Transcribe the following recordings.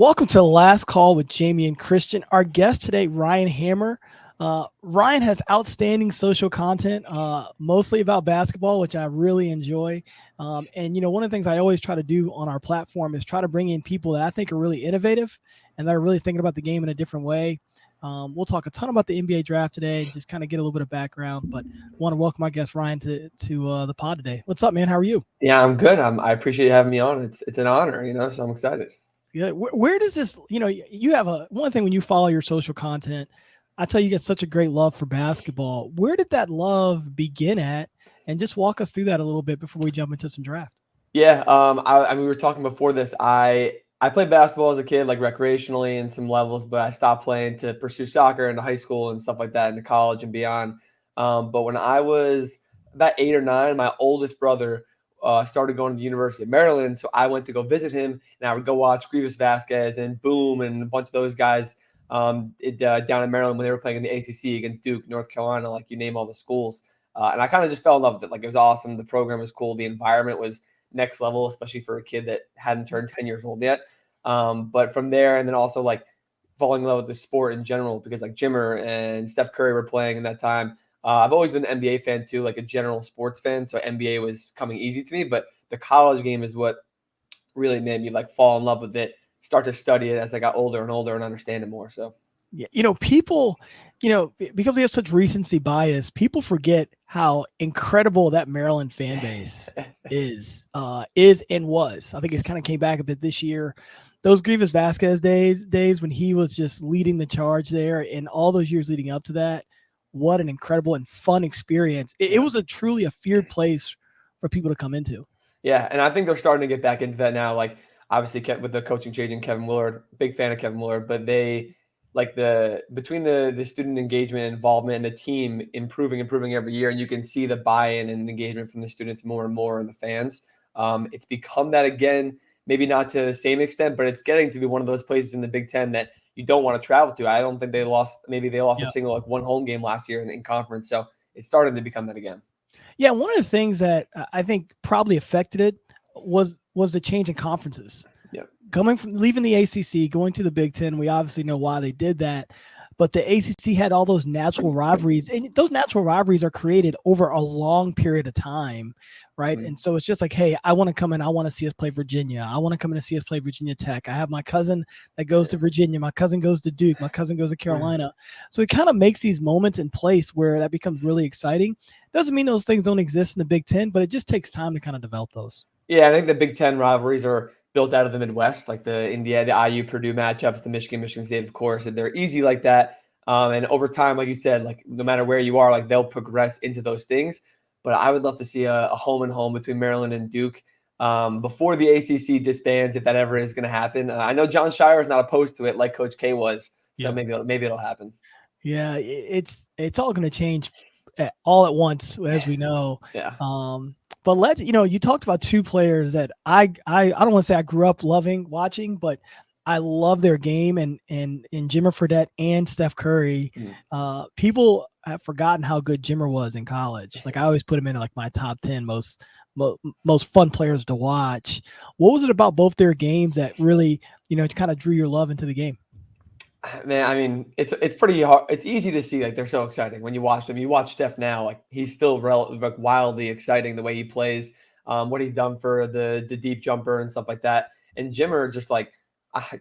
Welcome to the last call with Jamion Christian. Our guest today, Ryan Hammer. Ryan has outstanding social content, mostly about basketball, which I really enjoy. And one of the things I always try to do on our platform is try to bring in people that I think are really innovative and that are really thinking about the game in a different way. We'll talk a ton about the NBA draft today and just kind of get a little bit of background, but want to welcome my guest Ryan to the pod today. What's up, man? How are you? Yeah, I'm good. I appreciate you having me on. It's an honor, so I'm excited. Yeah, where does this, you have one thing when you follow your social content, I tell you get such a great love for basketball. Where did that love begin at? And just walk us through that a little bit before we jump into some draft. Yeah, I mean, we were talking before this. I played basketball as a kid, like recreationally in some levels, but I stopped playing to pursue soccer into high school and stuff like that, into college and beyond. But when I was about 8 or 9, my oldest brother started going to the University of Maryland, so I went to go visit him, and I would go watch Grievous Vasquez and Boom and a bunch of those guys down in Maryland when they were playing in the ACC against Duke, North Carolina, like you name all the schools. And I kind of just fell in love with it. Like, it was awesome. The program was cool. The environment was next level, especially for a kid that hadn't turned 10 years old yet. But from there, and then also like falling in love with the sport in general, because like Jimmer and Steph Curry were playing in that time. I've always been an NBA fan too, like a general sports fan. So NBA was coming easy to me, but the college game is what really made me like fall in love with it, start to study it as I got older and older and understand it more. So Yeah, people, because we have such recency bias, people forget how incredible that Maryland fan base is and was. I think it kind of came back a bit this year. Those Grievous Vasquez days when he was just leading the charge there, and all those years leading up to that, what an incredible and fun experience. It was a truly a feared place for people to come into. Yeah, and I think they're starting to get back into that now. Like, obviously, with the coaching change in Kevin Willard, big fan of Kevin Willard, but they like between the student engagement and involvement and the team improving every year, and you can see the buy-in and engagement from the students more and more, and the fans. It's become that again, maybe not to the same extent, but it's getting to be one of those places in the Big Ten that you don't want to travel to. I don't think they lost a single like one home game last year in conference, so it's starting to become that again. Yeah, one of the things that I think probably affected it was the change in conferences. Yeah. Coming from leaving the ACC, going to the Big Ten, we obviously know why they did that. But the ACC had all those natural rivalries, and those natural rivalries are created over a long period of time, right? Mm-hmm. And so it's just like, hey, I want to come in. I want to see us play Virginia. I want to come in and see us play Virginia Tech. I have my cousin that goes to Virginia. My cousin goes to Duke. My cousin goes to Carolina. So it kind of makes these moments in place where that becomes really exciting. Doesn't mean those things don't exist in the Big Ten, but it just takes time to kind of develop those. Yeah, I think the Big Ten rivalries are built out of the Midwest, like the IU, Purdue matchups, the Michigan State, of course, and they're easy like that. And over time, like you said, like no matter where you are, like they'll progress into those things. But I would love to see a home and home between Maryland and Duke before the ACC disbands, if that ever is going to happen. I know John Shire is not opposed to it, like Coach K was, so maybe it'll happen. Yeah, it's all going to change all at once, as we know. Yeah. But you talked about two players that I don't want to say I grew up watching, but I love their game, and Jimmer Fredette and Steph Curry. People have forgotten how good Jimmer was in college. Like, I always put him in like my top 10 most fun players to watch. What was it about both their games that really, kind of drew your love into the game? Man, I mean, it's pretty hard. It's easy to see, like, they're so exciting when you watch them. You watch Steph now, like, he's still like wildly exciting the way he plays, what he's done for the deep jumper and stuff like that. And Jimmer, just like,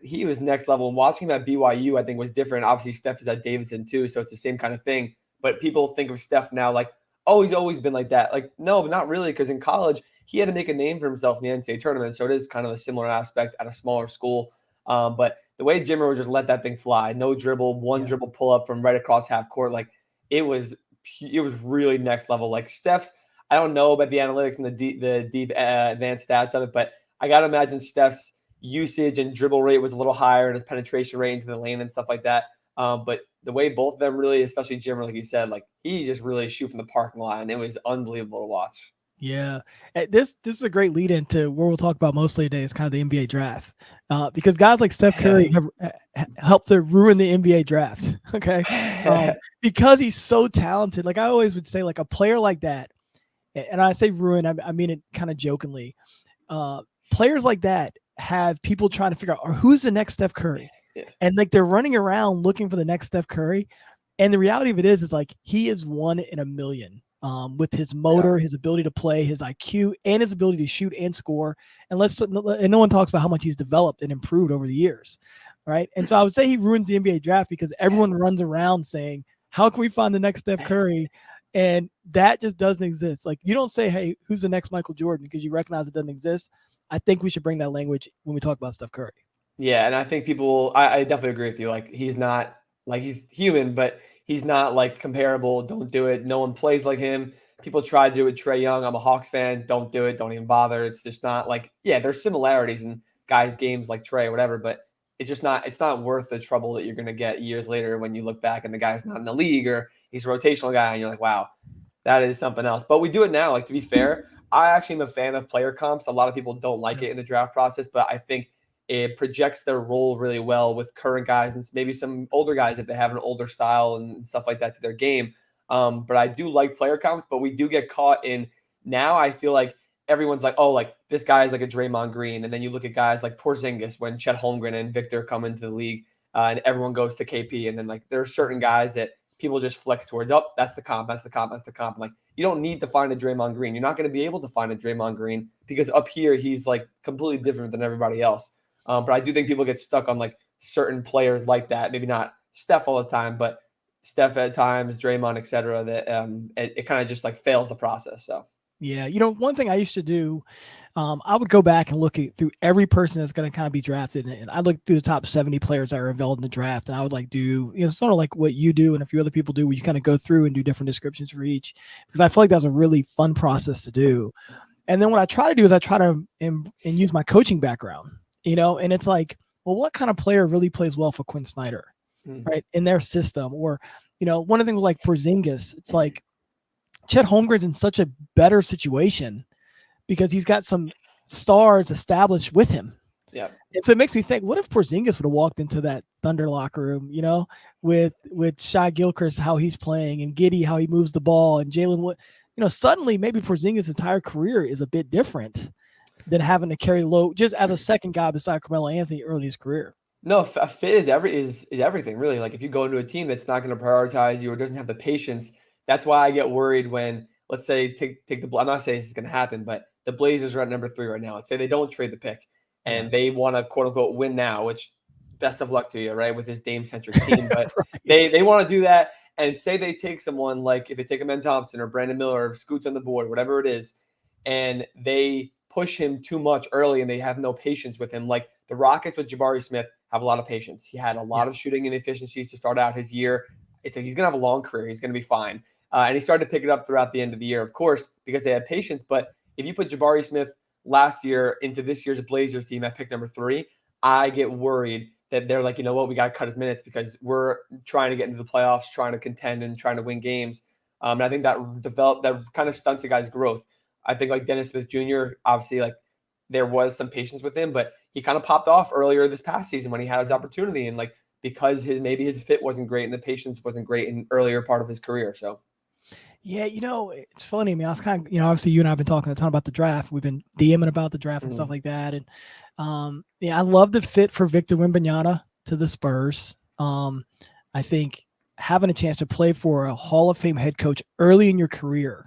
he was next level. And watching him at BYU, I think, was different. Obviously, Steph is at Davidson too, so it's the same kind of thing. But people think of Steph now like, oh, he's always been like that. Like, no, but not really, because in college, he had to make a name for himself in the NCAA tournament, so it is kind of a similar aspect at a smaller school. But the way Jimmer would just let that thing fly, no dribble, dribble pull up from right across half court, like it was really next level. Like Steph's, I don't know about the analytics and the deep advanced stats of it, but I got to imagine Steph's usage and dribble rate was a little higher, and his penetration rate into the lane and stuff like that. But the way both of them really, especially Jimmer, like you said, like he just really shoot from the parking lot, and it was unbelievable to watch. Yeah, this is a great lead into where we'll talk about mostly today is kind of the NBA draft, because guys like Steph Curry have helped to ruin the NBA draft. Okay, because he's so talented. Like I always would say, like a player like that, and I say ruin, I mean it kind of jokingly. Players like that have people trying to figure out who's the next Steph Curry. Yeah. And like they're running around looking for the next Steph Curry. And the reality of it is like he is 1 in a million with his motor, his ability to play, his IQ, and his ability to shoot and score. And no one talks about how much he's developed and improved over the years, right? And so I would say he ruins the NBA draft because everyone runs around saying, how can we find the next Steph Curry? And that just doesn't exist. Like you don't say, hey, who's the next Michael Jordan? Because you recognize it doesn't exist. I think we should bring that language when we talk about Steph Curry. Yeah, and I think I definitely agree with you. Like he's not like he's human, but he's not like comparable. Don't do it. No one plays like him. People try to do it with Trae Young. I'm a Hawks fan. Don't do it. Don't even bother. It's just not like, yeah, there's similarities in guys' games like Trae or whatever, but it's not worth the trouble that you're gonna get years later when you look back and the guy's not in the league or he's a rotational guy and you're like, wow, that is something else. But we do it now. Like to be fair, I actually am a fan of player comps. A lot of people don't like it in the draft process, but I think it projects their role really well with current guys and maybe some older guys if they have an older style and stuff like that to their game. But I do like player comps, but we do get caught in now. I feel like everyone's like, oh, like this guy is like a Draymond Green. And then you look at guys like Porzingis when Chet Holmgren and Victor come into the league and everyone goes to KP. And then like there are certain guys that people just flex towards, oh, that's the comp, that's the comp, that's the comp. Like you don't need to find a Draymond Green. You're not going to be able to find a Draymond Green because up here he's like completely different than everybody else. But I do think people get stuck on like certain players like that. Maybe not Steph all the time, but Steph at times, Draymond, et cetera, that it kind of just like fails the process. So, yeah, one thing I used to do, I would go back and look through every person that's going to kind of be drafted. And I look through the top 70 players that are involved in the draft. And I would like do, sort of like what you do and a few other people do, where you kind of go through and do different descriptions for each, because I feel like that's a really fun process to do. And then what I try to do is I try to and use my coaching background, and it's like, well, what kind of player really plays well for Quinn Snyder, right, in their system? Or, one of the things like Porzingis, it's like Chet Holmgren's in such a better situation because he's got some stars established with him. yeah. And so it makes me think, what if Porzingis would have walked into that Thunder locker room, with Shai Gilchrist, how he's playing, and Giddey, how he moves the ball, and Jalen Wood, suddenly maybe Porzingis' entire career is a bit different than having to carry low just as a second guy beside Carmelo Anthony early in his career. No, a fit is everything really. Like if you go into a team that's not going to prioritize you or doesn't have the patience, that's why I get worried when, let's say, take the. I'm not saying this is going to happen, but the Blazers are at number 3 right now. Let's say they don't trade the pick and they want to quote unquote win now, which best of luck to you, right, with this Dame centric team. But right. they want to do that, and say they take someone like if they take a Ben Thompson or Brandon Miller or Scoots on the board, whatever it is, and they push him too much early and they have no patience with him. Like the Rockets with Jabari Smith have a lot of patience. He had a lot of shooting inefficiencies to start out his year. He's going to have a long career. He's going to be fine. And he started to pick it up throughout the end of the year, of course, because they had patience. But if you put Jabari Smith last year into this year's Blazers team at pick number 3, I get worried that they're like, you know what, we got to cut his minutes because we're trying to get into the playoffs, trying to contend and trying to win games. And I think that kind of stunts a guy's growth. I think like Dennis Smith Jr., obviously, like there was some patience with him, but he kind of popped off earlier this past season when he had his opportunity. And like, because maybe his fit wasn't great and the patience wasn't great in earlier part of his career. So, yeah, it's funny. I mean, I was kind of, obviously you and I have been talking a ton about the draft. We've been DMing about the draft and stuff like that. And I love the fit for Victor Wembanyama to the Spurs. I think having a chance to play for a Hall of Fame head coach early in your career,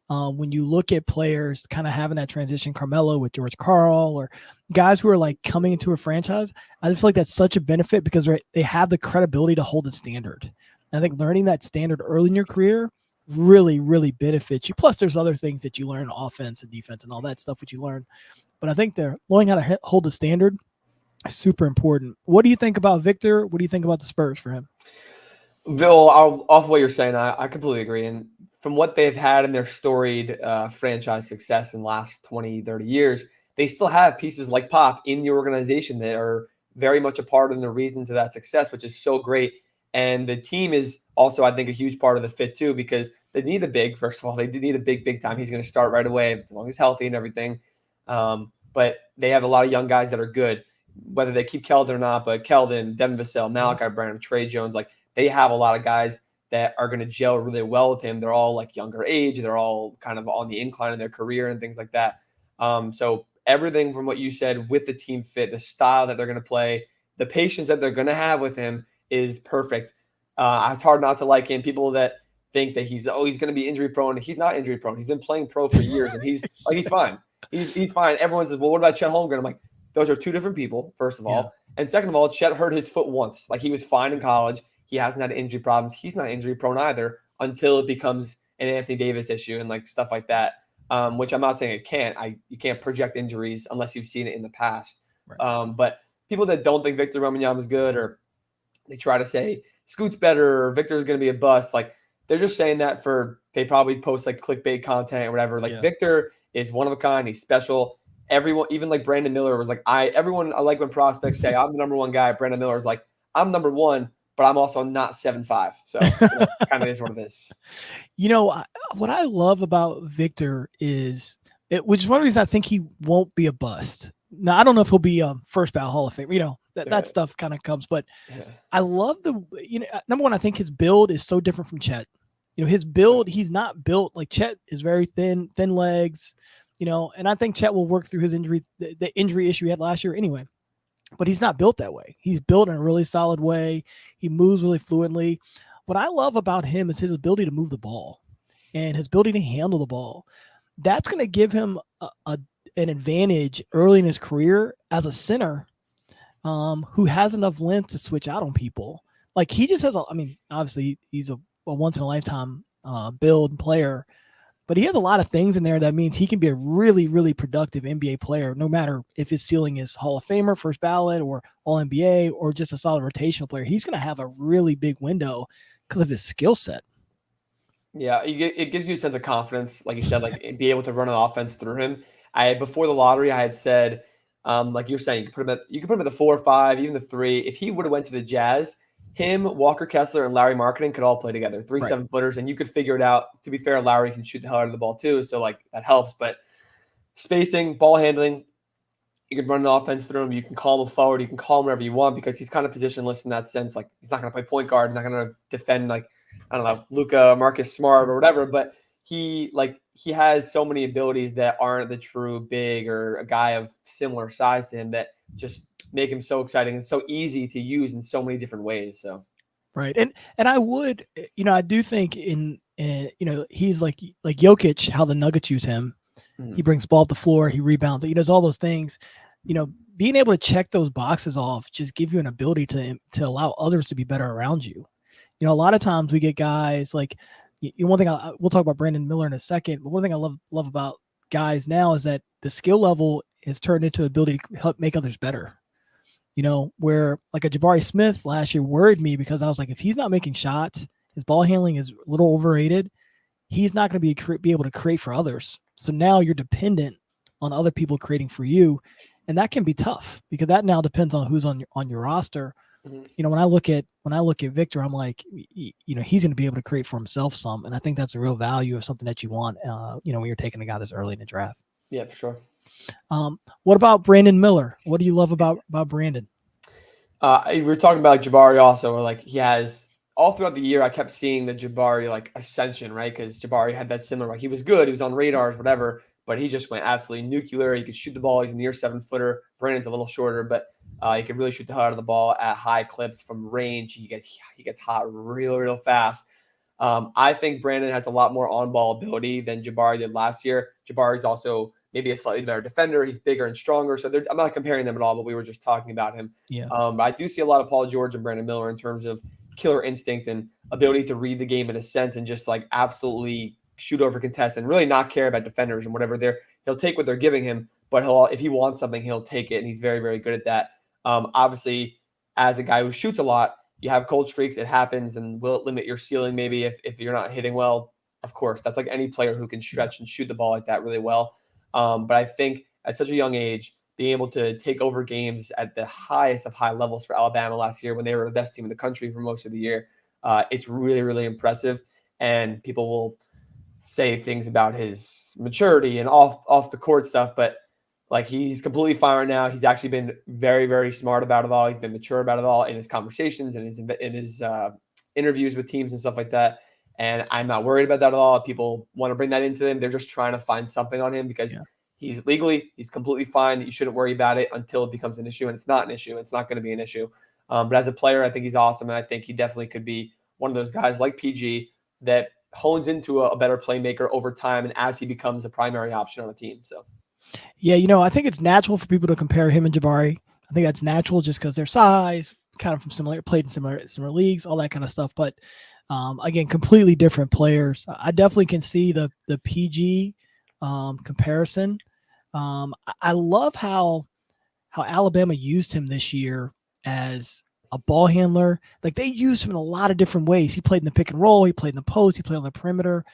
when you look at players kind of having that transition, Carmelo with George Karl or guys who are like coming into a franchise, I just feel like that's such a benefit because they have the credibility to hold a standard. And I think learning that standard early in your career really, really benefits you. Plus, there's other things that you learn in offense and defense and all that stuff which you learn. But I think they're learning how to hold the standard is super important. What do you think about Victor? What do you think about the Spurs for him? Bill, off of what you're saying, I completely agree. And from what they've had in their storied franchise success in the last 20, 30 years, they still have pieces like Pop in the organization that are very much a part of the reason to that success, which is so great. And the team is also, I think, a huge part of the fit too, because they need a big, first of all, they need a big time. He's going to start right away as long as he's healthy and everything. But they have a lot of young guys that are good, whether they keep Keldon or not, but Keldon, Devin Vassell, Malachi Branham, Trey Jones, like they have a lot of guys that are going to gel really well with him. They're all like younger age. They're all kind of on the incline in their career and things like that. So everything from what you said with the team fit, the style that they're going to play, the patience that they're going to have with him is perfect. It's hard not to like him. People that think that he's going to be injury prone. He's not injury prone. He's been playing pro for years, and he's fine. He's fine. Everyone says, well, what about Chet Holmgren? I'm like, those are two different people, first of all. And second of all, Chet hurt his foot once. Like, he was fine in college. He hasn't had injury problems. He's not injury prone either until it becomes an Anthony Davis issue and like stuff like that. Which I'm not saying it can't. You can't project injuries unless you've seen it in the past. Right. But people that don't think Victor Wembanyama is good, or they try to say Scoot's better or Victor is going to be a bust, like, they're just saying that they probably post like clickbait content or whatever. Like, Victor is one of a kind. He's special. Everyone, even like Brandon Miller was like, I like when prospects say I'm the number one guy. Brandon Miller is like, I'm number one, but I'm also not 7'5". So kind of is what it is. What I love about Victor is, which is one reason I think he won't be a bust. Now, I don't know if he'll be a first ballot Hall of Fame. That stuff kind of comes, but I love number one, I think his build is so different from Chet. His build, he's not built like Chet is very thin legs, and I think Chet will work through his injury, the injury issue he had last year anyway. But he's not built that way. He's built in a really solid way. He moves really fluently. What I love about him is his ability to move the ball and his ability to handle the ball. That's going to give him an advantage early in his career as a center who has enough length to switch out on people. Like, he just has obviously he's a once-in-a-lifetime build player, but he has a lot of things in there that means he can be a really, really productive NBA player, no matter if his ceiling is Hall of Famer, first ballot, or All-NBA, or just a solid rotational player. He's going to have a really big window because of his skill set. Yeah, it gives you a sense of confidence, like you said, like be able to run an offense through him. Before the lottery, I had said, like you're saying, you could put him at the 4 or 5, even the 3. If he would have went to the Jazz, him, Walker Kessler, and Larry Marketing could all play together, 3 7-footers, and you could figure it out. To be fair, Larry can shoot the hell out of the ball too, so like that helps. But spacing, ball handling, you can run an offense through him. You can call him forward. You can call him wherever you want because he's kind of positionless in that sense. Like, he's not going to play point guard, not going to defend like, I don't know, Luka, Marcus Smart or whatever. But he has so many abilities that aren't the true big or a guy of similar size to him that just make him so exciting and so easy to use in so many different ways. So, right. And I would, I do think he's like Jokic, how the Nuggets use him. He brings the ball up the floor, he rebounds, he does all those things. Being able to check those boxes off just give you an ability to allow others to be better around you. A lot of times we get guys like, one thing we'll talk about Brandon Miller in a second, but one thing I love about guys now is that the skill level has turned into an ability to help make others better. Where like a Jabari Smith last year worried me because I was like, if he's not making shots, his ball handling is a little overrated. He's not going to be able to create for others. So now you're dependent on other people creating for you, and that can be tough because that now depends on who's on your roster. When I look at Victor, I'm like, he's going to be able to create for himself some, and I think that's a real value of something that you want. When you're taking a guy this early in the draft. Yeah, for sure. What about Brandon Miller? What do you love about Brandon? We were talking about Jabari also, where like he has all throughout the year, I kept seeing the Jabari like ascension, right? Because Jabari had that similar, like he was good, he was on radars, whatever, but he just went absolutely nuclear. He could shoot the ball. He's a near 7-footer. Brandon's a little shorter, but he could really shoot the hell out of the ball at high clips from range. He gets hot real fast. I think Brandon has a lot more on-ball ability than Jabari did last year. Jabari's also maybe a slightly better defender. He's bigger and stronger. So I'm not comparing them at all, but we were just talking about him. Yeah. But I do see a lot of Paul George and Brandon Miller in terms of killer instinct and ability to read the game in a sense and just like absolutely shoot over contest and really not care about defenders and whatever he'll take what they're giving him, but if he wants something, he'll take it. And he's very, very good at that. Obviously, as a guy who shoots a lot, you have cold streaks. It happens, and will it limit your ceiling maybe if you're not hitting well? Of course, that's like any player who can stretch and shoot the ball like that really well. But I think at such a young age, being able to take over games at the highest of high levels for Alabama last year when they were the best team in the country for most of the year, it's really, really impressive. And people will say things about his maturity and off the court stuff, but like he's completely fine right now. He's actually been very, very smart about it all. He's been mature about it all in his conversations and in his interviews with teams and stuff like that. And I'm not worried about that at all. People want to bring that into him. They're just trying to find something on him because he's completely fine. You shouldn't worry about it until it becomes an issue, and it's not an issue. It's not going to be an issue. But as a player, I think he's awesome, and I think he definitely could be one of those guys like PG that hones into a better playmaker over time and as he becomes a primary option on a team. So, yeah, I think it's natural for people to compare him and Jabari. I think that's natural just because their size, kind of played in similar leagues, all that kind of stuff. But again, completely different players. I definitely can see the PG comparison. I love how Alabama used him this year as a ball handler. Like, they used him in a lot of different ways. He played in the pick and roll. He played in the post. He played on the perimeter.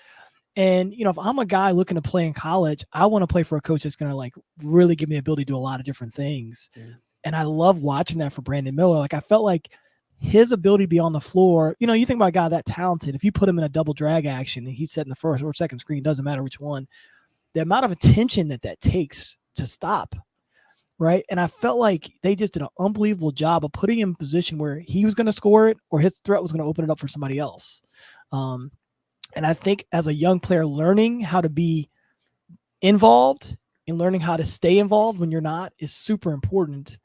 And, if I'm a guy looking to play in college, I want to play for a coach that's going to like really give me the ability to do a lot of different things. Mm. And I love watching that for Brandon Miller. Like, I felt like his ability to be on the floor, you think about a guy that talented, if you put him in a double drag action and he's set in the first or second screen, doesn't matter which one, the amount of attention that takes to stop. Right. And I felt like they just did an unbelievable job of putting him in a position where he was going to score it or his threat was going to open it up for somebody else. And I think as a young player, learning how to be involved and learning how to stay involved when you're not is super important.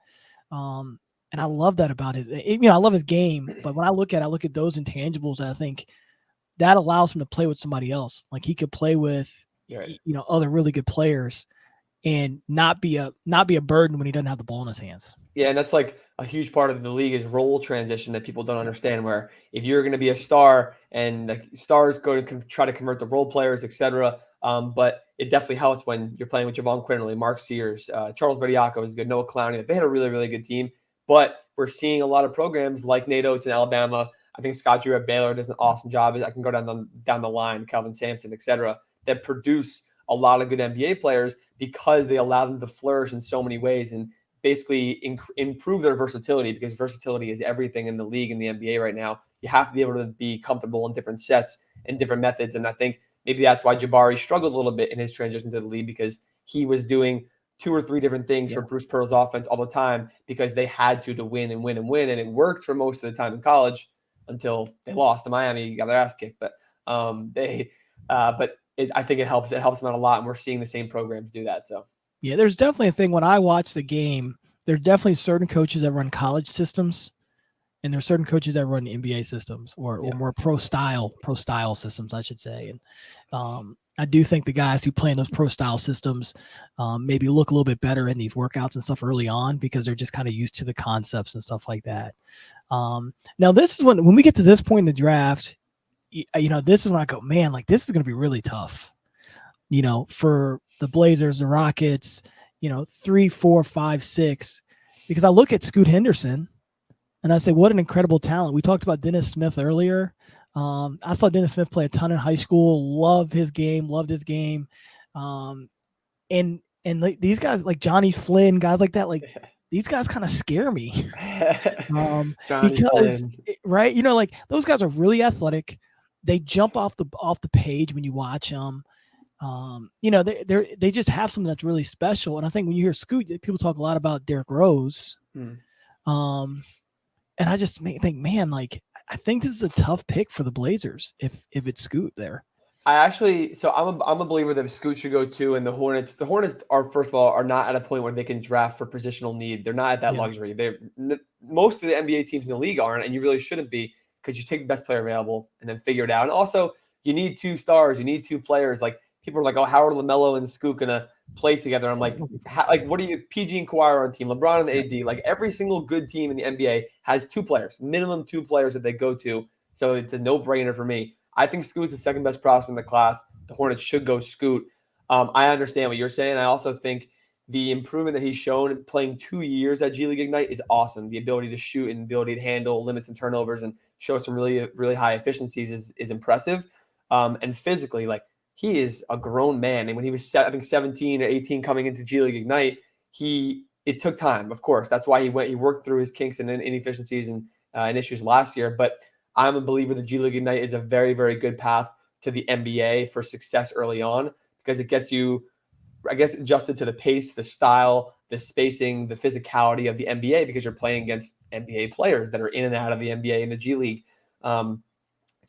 And I love that about it. I love his game, but when I look at those intangibles, I think that allows him to play with somebody else. Like, he could play with, other really good players and not be a burden when he doesn't have the ball in his hands. Yeah, and that's like a huge part of the league is role transition that people don't understand, where if you're going to be a star and the stars go to try to convert the role players, etc. But it definitely helps when you're playing with Javon Quinley, Mark Sears, Charles Bediako is good, Noah Clowney. They had a really, really good team. But we're seeing a lot of programs like Nate Oates in Alabama. I think Scott Drew at Baylor does an awesome job. I can go down the line, Kelvin Sampson, etc., that produce a lot of good NBA players because they allow them to flourish in so many ways and basically improve their versatility, because versatility is everything in the league in the NBA right now. You have to be able to be comfortable in different sets and different methods. And I think maybe that's why Jabari struggled a little bit in his transition to the league, because he was doing 2 or 3 different things for Bruce Pearl's offense all the time because they had to win and win and win. And it worked for most of the time in college until they lost to Miami, got their ass kicked. But I think it helps. It helps them out a lot, and we're seeing the same programs do that. So yeah, there's definitely a thing when I watch the game. There's definitely certain coaches that run college systems, and there's certain coaches that run NBA systems or more pro style systems, I should say. And I do think the guys who play in those pro style systems maybe look a little bit better in these workouts and stuff early on because they're just kind of used to the concepts and stuff like that. Now, this is when we get to this point in the draft. This is when I go, man, like, this is going to be really tough, for the Blazers, the Rockets, 3, 4, 5, 6, because I look at Scoot Henderson and I say, what an incredible talent. We talked about Dennis Smith earlier. I saw Dennis Smith play a ton in high school, loved his game. And these guys like Johnny Flynn, guys like that, like these guys kind of scare me. Because, right. Like, those guys are really athletic. They jump off the page when you watch them. They just have something that's really special. And I think when you hear Scoot, people talk a lot about Derrick Rose. And I just think, man, like, I think this is a tough pick for the Blazers if it's Scoot there. I'm a believer that Scoot should go too. And the Hornets are, first of all, are not at a point where they can draft for positional need. They're not at that luxury. Most of the NBA teams in the league aren't, and you really shouldn't be, because you take the best player available and then figure it out. And also, you need 2 stars. You need 2 players. Like, people are like, oh, how are LaMelo and Scoot going to play together? I'm like, what are you, PG and Kawhi are on team, LeBron and AD. Like, every single good team in the NBA has 2 players, minimum 2 players that they go to. So it's a no-brainer for me. I think Scoot's the second best prospect in the class. The Hornets should go Scoot. I understand what you're saying. I also think the improvement that he's shown playing 2 years at G League Ignite is awesome. The ability to shoot and the ability to handle limits and turnovers and show some really, really high efficiencies is impressive. And physically, like, he is a grown man. And when he was, I think, 17 or 18 coming into G League Ignite, it took time, of course. That's why he worked through his kinks and inefficiencies and issues last year. But I'm a believer that G League Ignite is a very, very good path to the NBA for success early on, because it gets you, I guess, adjusted to the pace, the style, the spacing, the physicality of the NBA, because you're playing against NBA players that are in and out of the NBA and the G League. So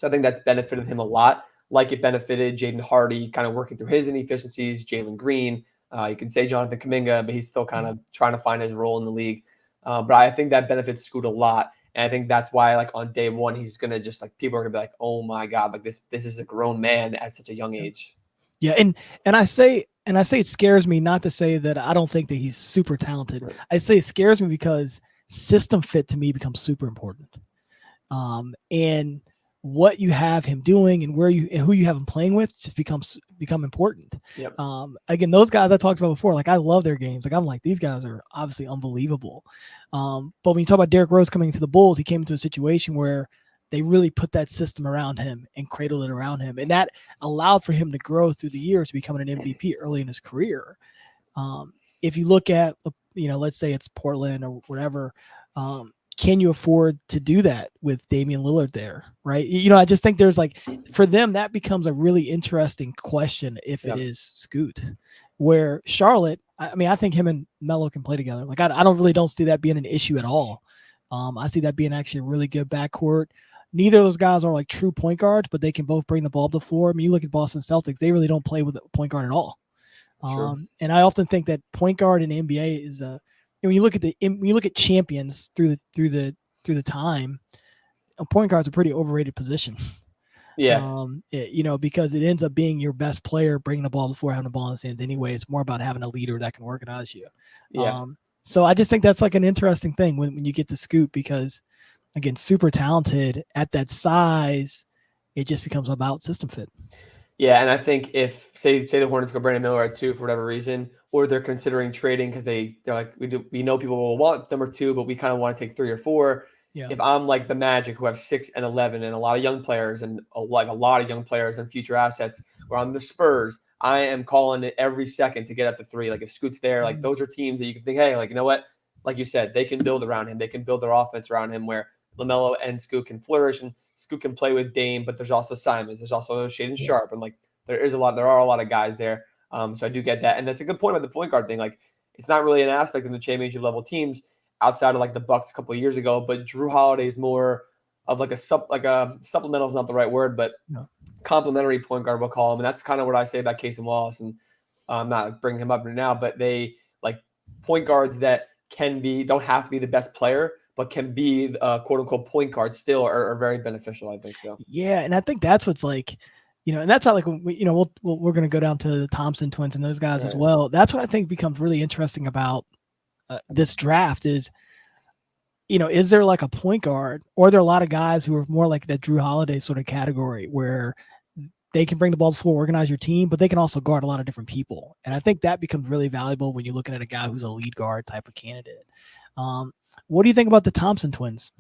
I think that's benefited him a lot, like it benefited Jaden Hardy, kind of working through his inefficiencies, Jalen Green, You can say Jonathan Kuminga, but he's still kind of trying to find his role in the league. But I think that benefits Scoot a lot. And I think that's why, like, on day one, he's going to just, like, people are going to be like, oh my God, like this is a grown man at such a young age. Yeah. And I say it scares me, not to say that I don't think that he's super talented. Right. I say it scares me because system fit to me becomes super important. And what you have him doing and who you have him playing with just become important. Yep. Again, those guys I talked about before, like, I love their games. Like, I'm like, these guys are obviously unbelievable. But when you talk about Derrick Rose coming into the Bulls, he came into a situation where they really put that system around him and cradled it around him. And that allowed for him to grow through the years, becoming an MVP early in his career. If you look at, let's say it's Portland or whatever, can you afford to do that with Damian Lillard there, right? I just think there's, like, for them, that becomes a really interesting question if it is Scoot. Where Charlotte, I think him and Melo can play together. Like, I don't see that being an issue at all. I see that being actually a really good backcourt. Neither of those guys are, like, true point guards, but they can both bring the ball up the floor. I mean, you look at Boston Celtics, they really don't play with a point guard at all. And I often think that point guard in the NBA is when you look at champions through the time, a point guard's a pretty overrated position. Yeah. Because it ends up being your best player bringing the ball before having the ball in his hands anyway. It's more about having a leader that can organize you. Yeah. So I just think that's, like, an interesting thing when you get to Scoot, because, again, super talented at that size, it just becomes about system fit. Yeah, and I think if say the Hornets go Brandon Miller at 2 for whatever reason, or they're considering trading because they're like, we know people will want number 2, but we kind of want to take 3 or 4. Yeah. If I'm like the Magic, who have 6 and 11 and a lot of young players and a lot of young players and future assets, or I'm the Spurs, I am calling it every second to get up to 3. Like, if Scoot's there, like, those are teams that you can think, hey, like, you know what? Like you said, they can build around him. They can build their offense around him, where LaMelo and Scoot can flourish, and Scoot can play with Dame, but there's also Simons, there's also Shaedon Sharp, and, like, there are a lot of guys there. So I do get that. And that's a good point about the point guard thing. Like, it's not really an aspect in the championship level teams outside of, like, the Bucks a couple of years ago, but Drew Holiday is more of like a supplemental is not the right word, but complementary point guard, we'll call him. And that's kind of what I say about Casey Wallace. And I'm not bringing him up right now, but they, like, point guards that don't have to be the best player, but can be quote unquote point guard still are very beneficial, I think so. Yeah. And I think that's what's, like, and that's how, like, we're going to go down to the Thompson twins and those guys as well. That's what I think becomes really interesting about this draft is, is there, like, a point guard, or are there a lot of guys who are more like that Drew Holiday sort of category where they can bring the ball to the floor, organize your team, but they can also guard a lot of different people. And I think that becomes really valuable when you're looking at a guy who's a lead guard type of candidate. What do you think about the Thompson twins?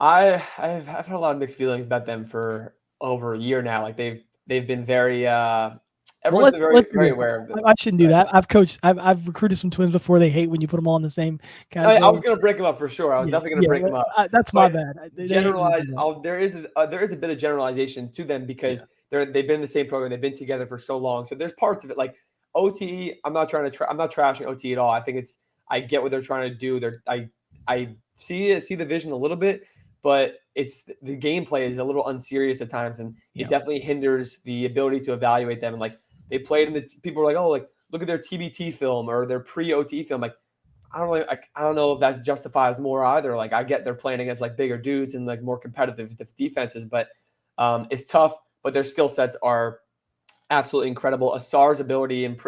I've had a lot of mixed feelings about them for over a year now. Like, they've been very everyone's been very aware of it. I shouldn't do that. I've recruited some twins before. They hate when you put them all in the same category. I was going to break them up for sure. I was definitely going to break them up. That's my bad. There is a bit of generalization to them because they've been in the same program. They've been together for so long. So there's parts of it, like OTE. I'm not trashing OTE at all. I think I get what they're trying to do. I see the vision a little bit, but it's the gameplay is a little unserious at times, and it definitely hinders the ability to evaluate them. And, like, they played in people are like, oh, like, look at their TBT film or their pre-OT film. Like, I don't know if that justifies more either. Like, I get they're playing against, like, bigger dudes and, like, more competitive defenses, but it's tough. But their skill sets are absolutely incredible. Asar's ability and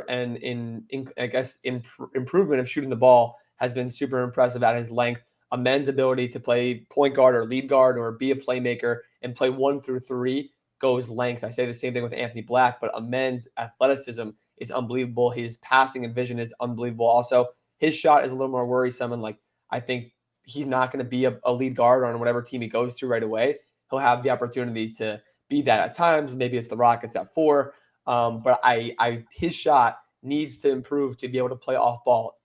improvement of shooting the ball has been super impressive at his length. A men's ability to play point guard or lead guard or be a playmaker and play 1 through 3 goes lengths. I say the same thing with Anthony Black, but a men's athleticism is unbelievable. His passing and vision is unbelievable. Also, his shot is a little more worrisome. And, like, I think he's not going to be a lead guard on whatever team he goes to right away. He'll have the opportunity to be that at times. Maybe it's the Rockets at 4. But his shot needs to improve to be able to play off ball.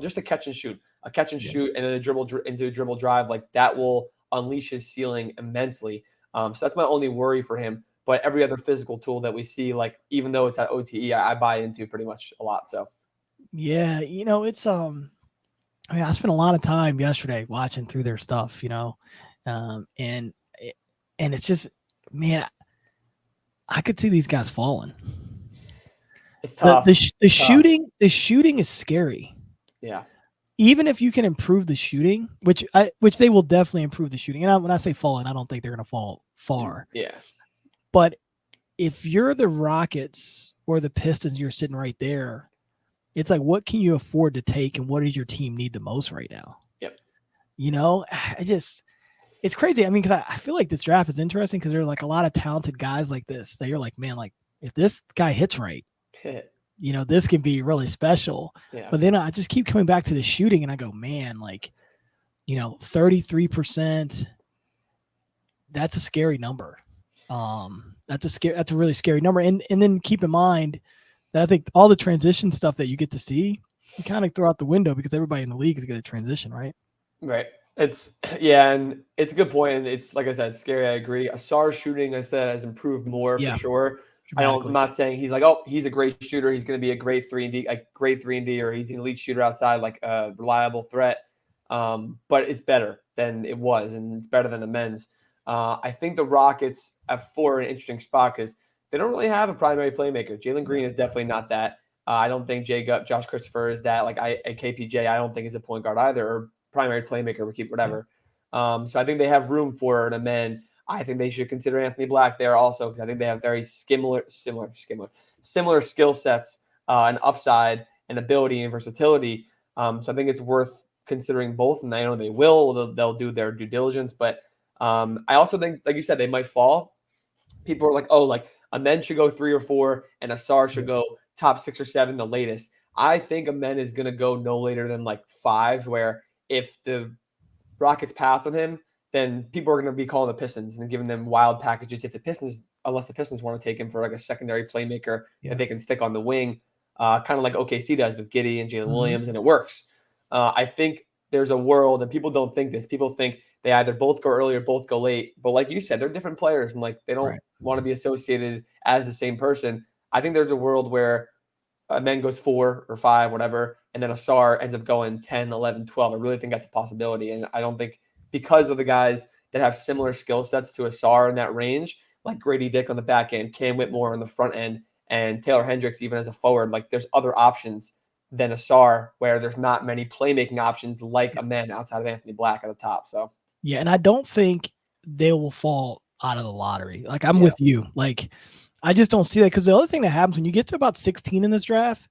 Just a catch and shoot and then a dribble drive, like, that will unleash his ceiling immensely. So that's my only worry for him. But every other physical tool that we see, like, even though it's at OTE, I buy into pretty much a lot. So yeah, it's I spent a lot of time yesterday watching through their stuff, and it's just, man, I could see these guys falling. It's tough. The shooting is scary. Yeah. Even if you can improve the shooting, which they will definitely improve the shooting. And when I say falling, I don't think they're going to fall far. Yeah. But if you're the Rockets or the Pistons, you're sitting right there. It's like, what can you afford to take, and what does your team need the most right now? Yep. It's crazy. I mean, because I feel like this draft is interesting because there are like a lot of talented guys like this that you're like, man, like if this guy hits right, this can be really special. Yeah. But then I just keep coming back to the shooting, and I go, man, like, 33%. That's a scary number. That's a really scary number. And then keep in mind that I think all the transition stuff that you get to see, you kind of throw out the window because everybody in the league is going to transition, right? Right. And it's a good point. And it's, like I said, scary. I agree. Asar's shooting, I said, has improved more for sure. I'm not saying he's like, oh, he's a great shooter. He's going to be a great 3-and-D, or he's an elite shooter outside, like a reliable threat. But it's better than it was, and it's better than the men's. I think the Rockets at 4 are an interesting spot because they don't really have a primary playmaker. Jalen Green is definitely not that. I don't think Josh Christopher is that. Like KPJ, I don't think is a point guard either, or primary playmaker. We keep whatever. So I think they have room for the men. I think they should consider Anthony Black there also because I think they have very similar skill sets and upside and ability and versatility. So I think it's worth considering both, and I know they will. They'll do their due diligence, but I also think, like you said, they might fall. People are like, oh, like Amen should go 3 or 4, and Asar should go top 6 or 7, the latest. I think Amen is going to go no later than like 5, where if the Rockets pass on him, then people are going to be calling the Pistons and giving them wild packages unless the Pistons want to take him for like a secondary playmaker that they can stick on the wing, kind of like OKC does with Giddey and Jalen Williams, and it works. I think there's a world, and people don't think this. People think they either both go early or both go late. But like you said, they're different players, and like they don't want to be associated as the same person. I think there's a world where Amen goes 4 or 5, whatever, and then Asar ends up going 10, 11, 12. I really think that's a possibility. And I don't think, because of the guys that have similar skill sets to Asar in that range, like Grady Dick on the back end, Cam Whitmore on the front end, and Taylor Hendricks even as a forward, like there's other options than Asar where there's not many playmaking options like Amen outside of Anthony Black at the top. So yeah, and I don't think they will fall out of the lottery. Like I'm with you. Like I just don't see that, because the other thing that happens when you get to about 16 in this draft,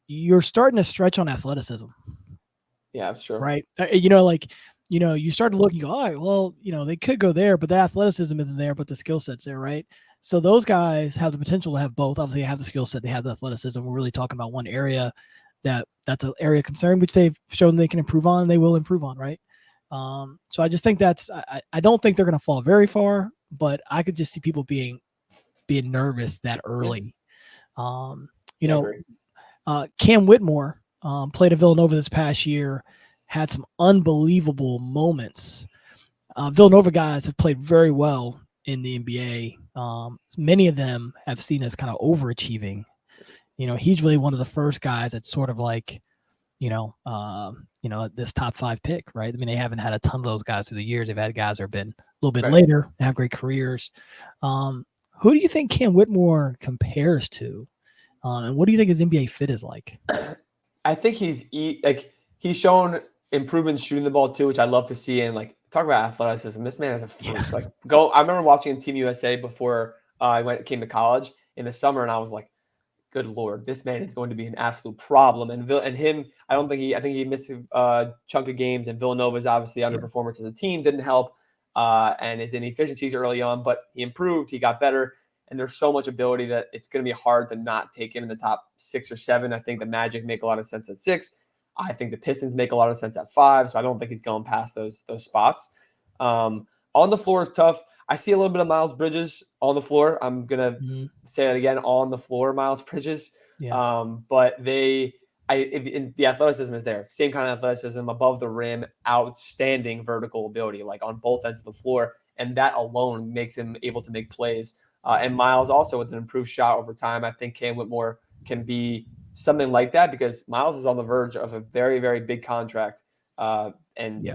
you're starting to stretch on athleticism. Yeah, that's true. Right. You start to look, you go, all right, well, they could go there, but the athleticism isn't there, but the skill set's there, right? So those guys have the potential to have both. Obviously, they have the skill set, they have the athleticism. We're really talking about one area that's an area of concern, which they've shown they can improve on, and they will improve on, right? So I just think I don't think they're going to fall very far, but I could just see people being nervous that early. Cam Whitmore played at Villanova this past year, had some unbelievable moments. Villanova guys have played very well in the NBA. Many of them have seen as kind of overachieving. He's really one of the first guys that's sort of like, this top 5 pick, right? I mean, they haven't had a ton of those guys through the years. They've had guys that have been a little bit later, have great careers. Who do you think Cam Whitmore compares to? And what do you think his NBA fit is like? I think he's shown improvement shooting the ball too, which I love to see. And like, talk about athleticism. This man is a freak. I remember watching Team USA before I came to college in the summer, and I was like, good Lord, this man is going to be an absolute problem. And him, I think he missed a chunk of games, and Villanova's obviously underperformance as a team didn't help, and his inefficiencies early on, but he improved, he got better. And there's so much ability that it's going to be hard to not take him in the top 6 or 7. I think the Magic make a lot of sense at 6. I think the Pistons make a lot of sense at 5. So I don't think he's going past those spots. On the floor is tough. I see a little bit of Miles Bridges on the floor. I'm going to say it again, on the floor, Miles Bridges. Yeah. But the athleticism is there. Same kind of athleticism, above the rim, outstanding vertical ability, like on both ends of the floor. And that alone makes him able to make plays. And Miles also with an improved shot over time. I think Cam Whitmore can be something like that, because Miles is on the verge of a very, very big contract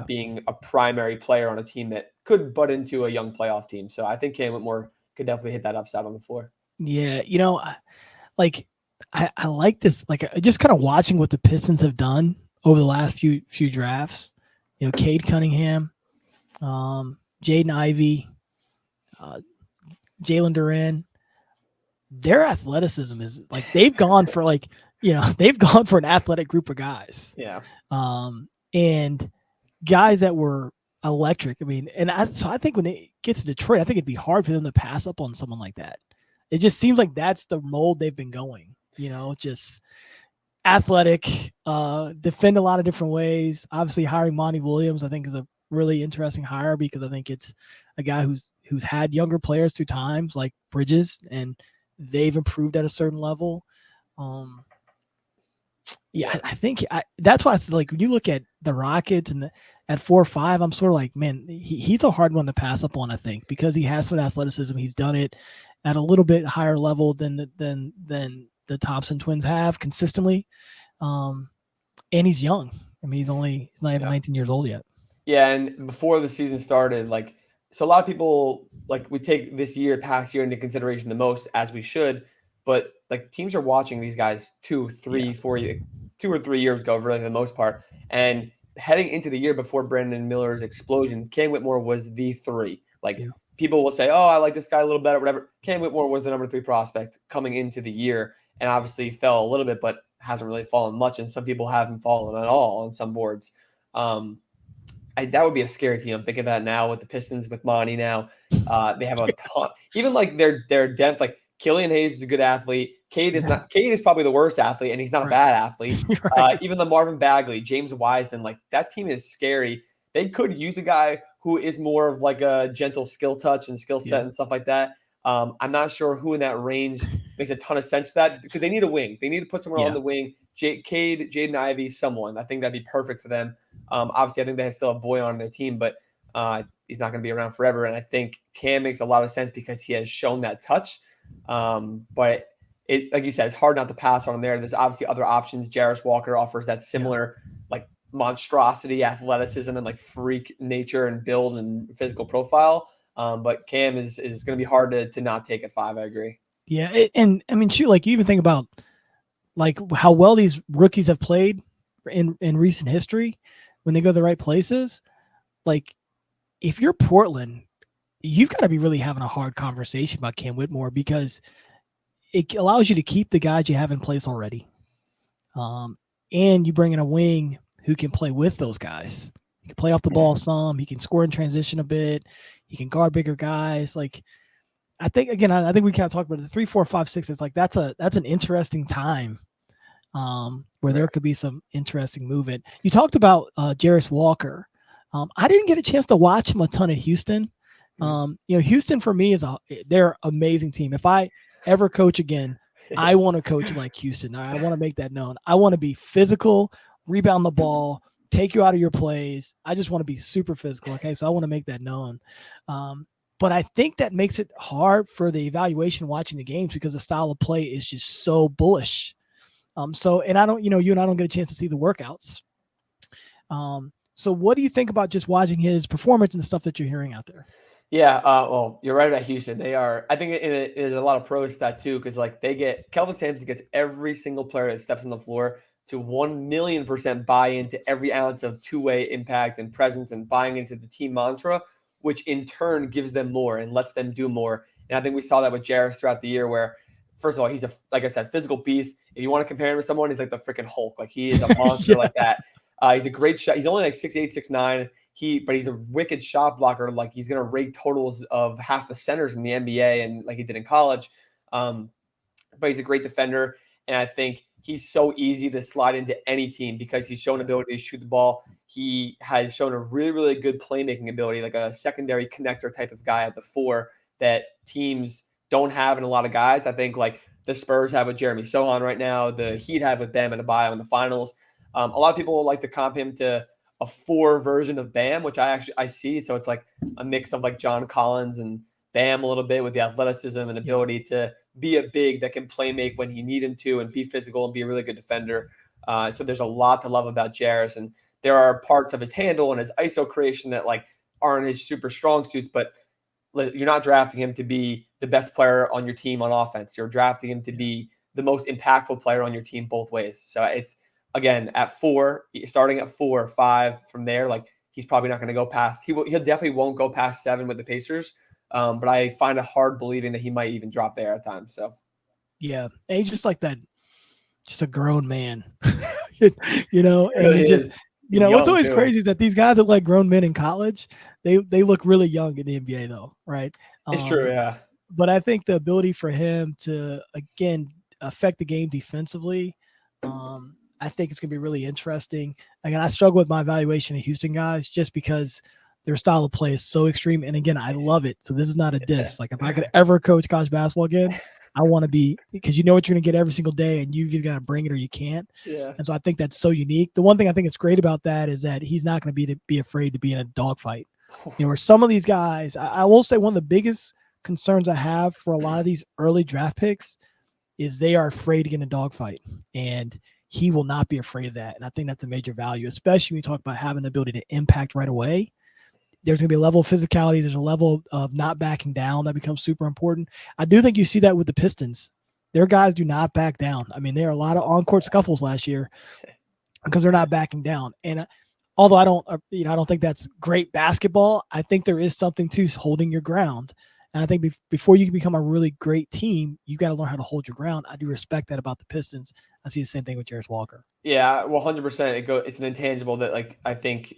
being a primary player on a team that could butt into a young playoff team. So I think Cam Whitmore could definitely hit that upside on the floor. Yeah. I like this. Like just kind of watching what the Pistons have done over the last few drafts. Cade Cunningham, Jaden Ivey, Jalen Duran. Their athleticism is like they've gone for they've gone for an athletic group of guys. Yeah. And guys that were electric. I mean, so I think when it gets to Detroit, I think it'd be hard for them to pass up on someone like that. It just seems like that's the mold they've been going, just athletic, defend a lot of different ways. Obviously hiring Monty Williams, I think, is a really interesting hire because I think it's a guy who's had younger players through times like Bridges, and they've improved at a certain level. I think that's why it's like when you look at the Rockets and at 4-5, I'm sort of like, man, he's a hard one to pass up on, I think, because he has some athleticism. He's done it at a little bit higher level than the Thompson twins have consistently. And he's young. I mean, he's not even 19 years old yet. Yeah, and before the season started, so a lot of people, we take this past year into consideration the most, as we should, but teams are watching these guys 2, 3, 4, 2 or 3 years ago, really, for the most part. And heading into the year before Brandon Miller's explosion, Cam Whitmore was the 3. People will say, oh, I like this guy a little better, whatever. Cam Whitmore was the number 3 prospect coming into the year, and obviously fell a little bit, but hasn't really fallen much. And some people haven't fallen at all on some boards. That would be a scary team. I'm thinking that now with the Pistons, with Monty now. They have a ton. Even their depth, Killian Hayes is a good athlete. Cade is not. Cade is probably the worst athlete, and he's not a bad athlete. Right. Even the Marvin Bagley, James Wiseman, that team is scary. They could use a guy who is more of a gentle skill touch and skill set and stuff like that. I'm not sure who in that range makes a ton of sense to that, because they need a wing. They need to put someone on the wing. Cade, Jaden Ivey, someone. I think that'd be perfect for them. Obviously, I think they still have Boy on their team, but he's not going to be around forever. And I think Cam makes a lot of sense because he has shown that touch. But like you said, it's hard not to pass on him there. There's obviously other options. Jarris Walker offers that similar monstrosity, athleticism, and freak nature and build and physical profile. But Cam is going to be hard to not take at 5. I agree. Yeah, and I mean, shoot, you even think about how well these rookies have played in recent history when they go to the right places. If you're Portland, you've got to be really having a hard conversation about Cam Whitmore, because it allows you to keep the guys you have in place already. And you bring in a wing who can play with those guys. He can play off the ball some. He can score in transition a bit. He can guard bigger guys. I think we kind of talked about it. The 3, 4, 5, 6. It's that's an interesting time where there could be some interesting movement. You talked about Jarris Walker. I didn't get a chance to watch him a ton at Houston. Houston for me they're an amazing team. If I ever coach again, I want to coach like Houston. I want to make that known. I want to be physical, rebound the ball, take you out of your plays. I just want to be super physical. Okay. So I want to make that known. But I think that makes it hard for the evaluation watching the games, because the style of play is just so bullish. And I don't, you and I don't get a chance to see the workouts. So what do you think about just watching his performance and the stuff that you're hearing out there? Yeah, well, you're right about Houston. They are. I think there's a lot of pros to that too, because they get Kelvin Sampson gets every single player that steps on the floor to 1,000,000% buy into every ounce of two-way impact and presence, and buying into the team mantra, which in turn gives them more and lets them do more. And I think we saw that with Jarris throughout the year, where first of all, he's like I said, physical beast. If you want to compare him to someone, he's like the freaking Hulk. He is a monster like that. He's a great shot. He's only 6'8", 6'9". But he's a wicked shot blocker. He's going to rate totals of half the centers in the NBA, and he did in college. But he's a great defender. And I think he's so easy to slide into any team because he's shown ability to shoot the ball. He has shown a really, really good playmaking ability, like a secondary connector type of guy at the 4 that teams don't have in a lot of guys. I think the Spurs have with Jeremy Sohan right now. The Heat have with Bam Adebayo in the finals. A lot of people like to comp him to a 4 version of Bam, which I see. So it's a mix of John Collins and Bam a little bit, with the athleticism and ability to be a big that can play make when you need him to, and be physical and be a really good defender. So there's a lot to love about Jarris, and there are parts of his handle and his ISO creation that aren't his super strong suits, but you're not drafting him to be the best player on your team on offense. You're drafting him to be the most impactful player on your team both ways. So it's, again, at 4, starting at 4 or 5 from there, like he's probably not going to go past. He definitely won't go past 7 with the Pacers. But I find it hard believing that he might even drop there at times. So yeah, and he's just like that, just a grown man, you know. it And really he just, is. you He's know, what's young always too. crazy is that these guys look like grown men in college. They look really young in the NBA though, right? It's true, yeah. But I think the ability for him to again affect the game defensively, I think it's going to be really interesting. Again, I struggle with my evaluation of Houston guys just because their style of play is so extreme. And again, I love it. So this is not a diss. Like if I could ever coach college basketball again, I want to be, because you know what you're going to get every single day, and you've either got to bring it or you can't. Yeah. And so I think that's so unique. The one thing I think is great about that is that he's not going to be afraid to be in a dogfight. You know, where some of these guys, I will say one of the biggest concerns I have for a lot of these early draft picks is they are afraid to get in a dogfight, and he will not be afraid of that. And I think that's a major value, especially when you talk about having the ability to impact right away. There's going to be a level of physicality. There's a level of not backing down that becomes super important. I do think you see that with the Pistons. Their guys do not back down. I mean, there are a lot of on-court scuffles last year because they're not backing down. And although I don't think that's great basketball, I think there is something to holding your ground. And I think before you can become a really great team, you got to learn how to hold your ground. I do respect that about the Pistons. I see the same thing with Jarris Walker. Yeah, well, 100%. It's an intangible that, like, I think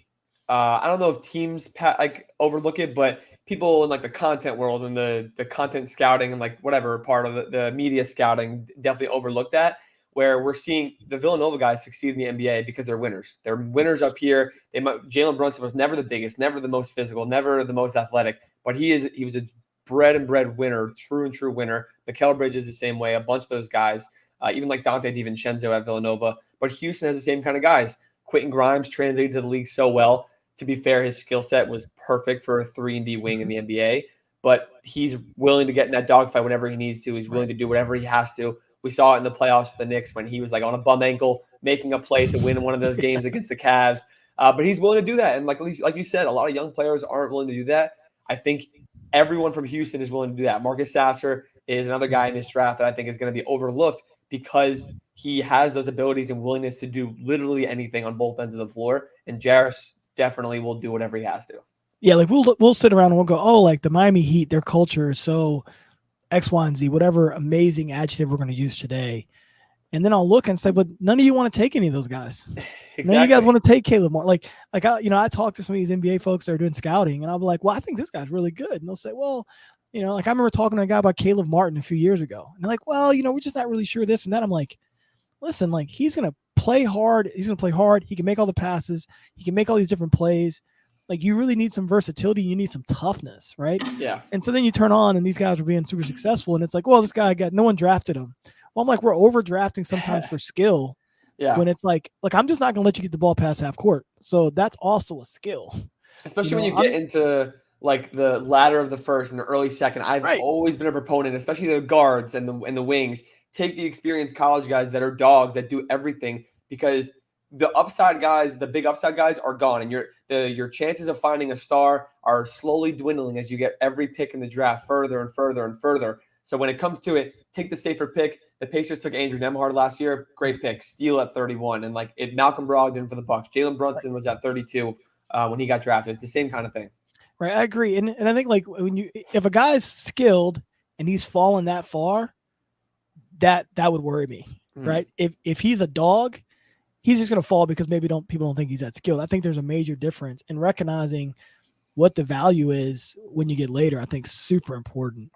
I don't know if teams overlook it, but people in like the content world and the content scouting and like whatever part of the media scouting definitely overlook that. Where we're seeing the Villanova guys succeed in the NBA because they're winners. They're winners up here. Jalen Brunson was never the biggest, never the most physical, never the most athletic, but he was a bred and bred winner, true and true winner. Mikal Bridges the same way. A bunch of those guys, even like Dante DiVincenzo at Villanova. But Houston has the same kind of guys. Quentin Grimes translated to the league so well. To be fair, his skill set was perfect for a 3-and-D wing in the NBA. But he's willing to get in that dogfight whenever he needs to. He's willing to do whatever he has to. We saw it in the playoffs for the Knicks when he was like on a bum ankle, making a play to win one of those games against the Cavs. But he's willing to do that. And like you said, a lot of young players aren't willing to do that. I think everyone from Houston is willing to do that. Marcus Sasser is another guy in this draft that I think is going to be overlooked because he has those abilities and willingness to do literally anything on both ends of the floor. And Jarris definitely will do whatever he has to. Yeah, like we'll sit around and we'll go, oh, like the Miami Heat, their culture is so X, Y, and Z, whatever amazing adjective we're going to use today. And then I'll look and say, but none of you want to take any of those guys. Exactly. None of you guys want to take Caleb Moore. I talk to some of these NBA folks that are doing scouting, and I'll be like, well, I think this guy's really good. And they'll say, well, like I remember talking to a guy about Caleb Martin a few years ago. And they're like, well, we're just not really sure this and that. I'm like, listen, like he's going to play hard. He's going to play hard. He can make all the passes. He can make all these different plays. Like you really need some versatility. You need some toughness, right? Yeah. And so then you turn on and these guys are being super successful. And it's like, well, this guy no one drafted him. Well, I'm like, we're overdrafting sometimes for skill. Yeah. When it's like I'm just not going to let you get the ball past half court. So that's also a skill. Especially when you get into like the ladder of the first and the early second. I've always been a proponent, especially the guards and the wings. Take the experienced college guys that are dogs that do everything, because the upside guys, the big upside guys are gone. And your chances of finding a star are slowly dwindling as you get every pick in the draft further and further and further. So when it comes to it, take the safer pick. The Pacers took Andrew Nembhard last year. Great pick. Steele at 31. And Malcolm Brogdon for the Bucks. Jalen Brunson was at 32 when he got drafted. It's the same kind of thing. Right. I agree. And I think if a guy's skilled and he's fallen that far, that would worry me. Right. If he's a dog, he's just going to fall because maybe people don't think he's that skilled. I think there's a major difference in recognizing what the value is when you get later. I think super important.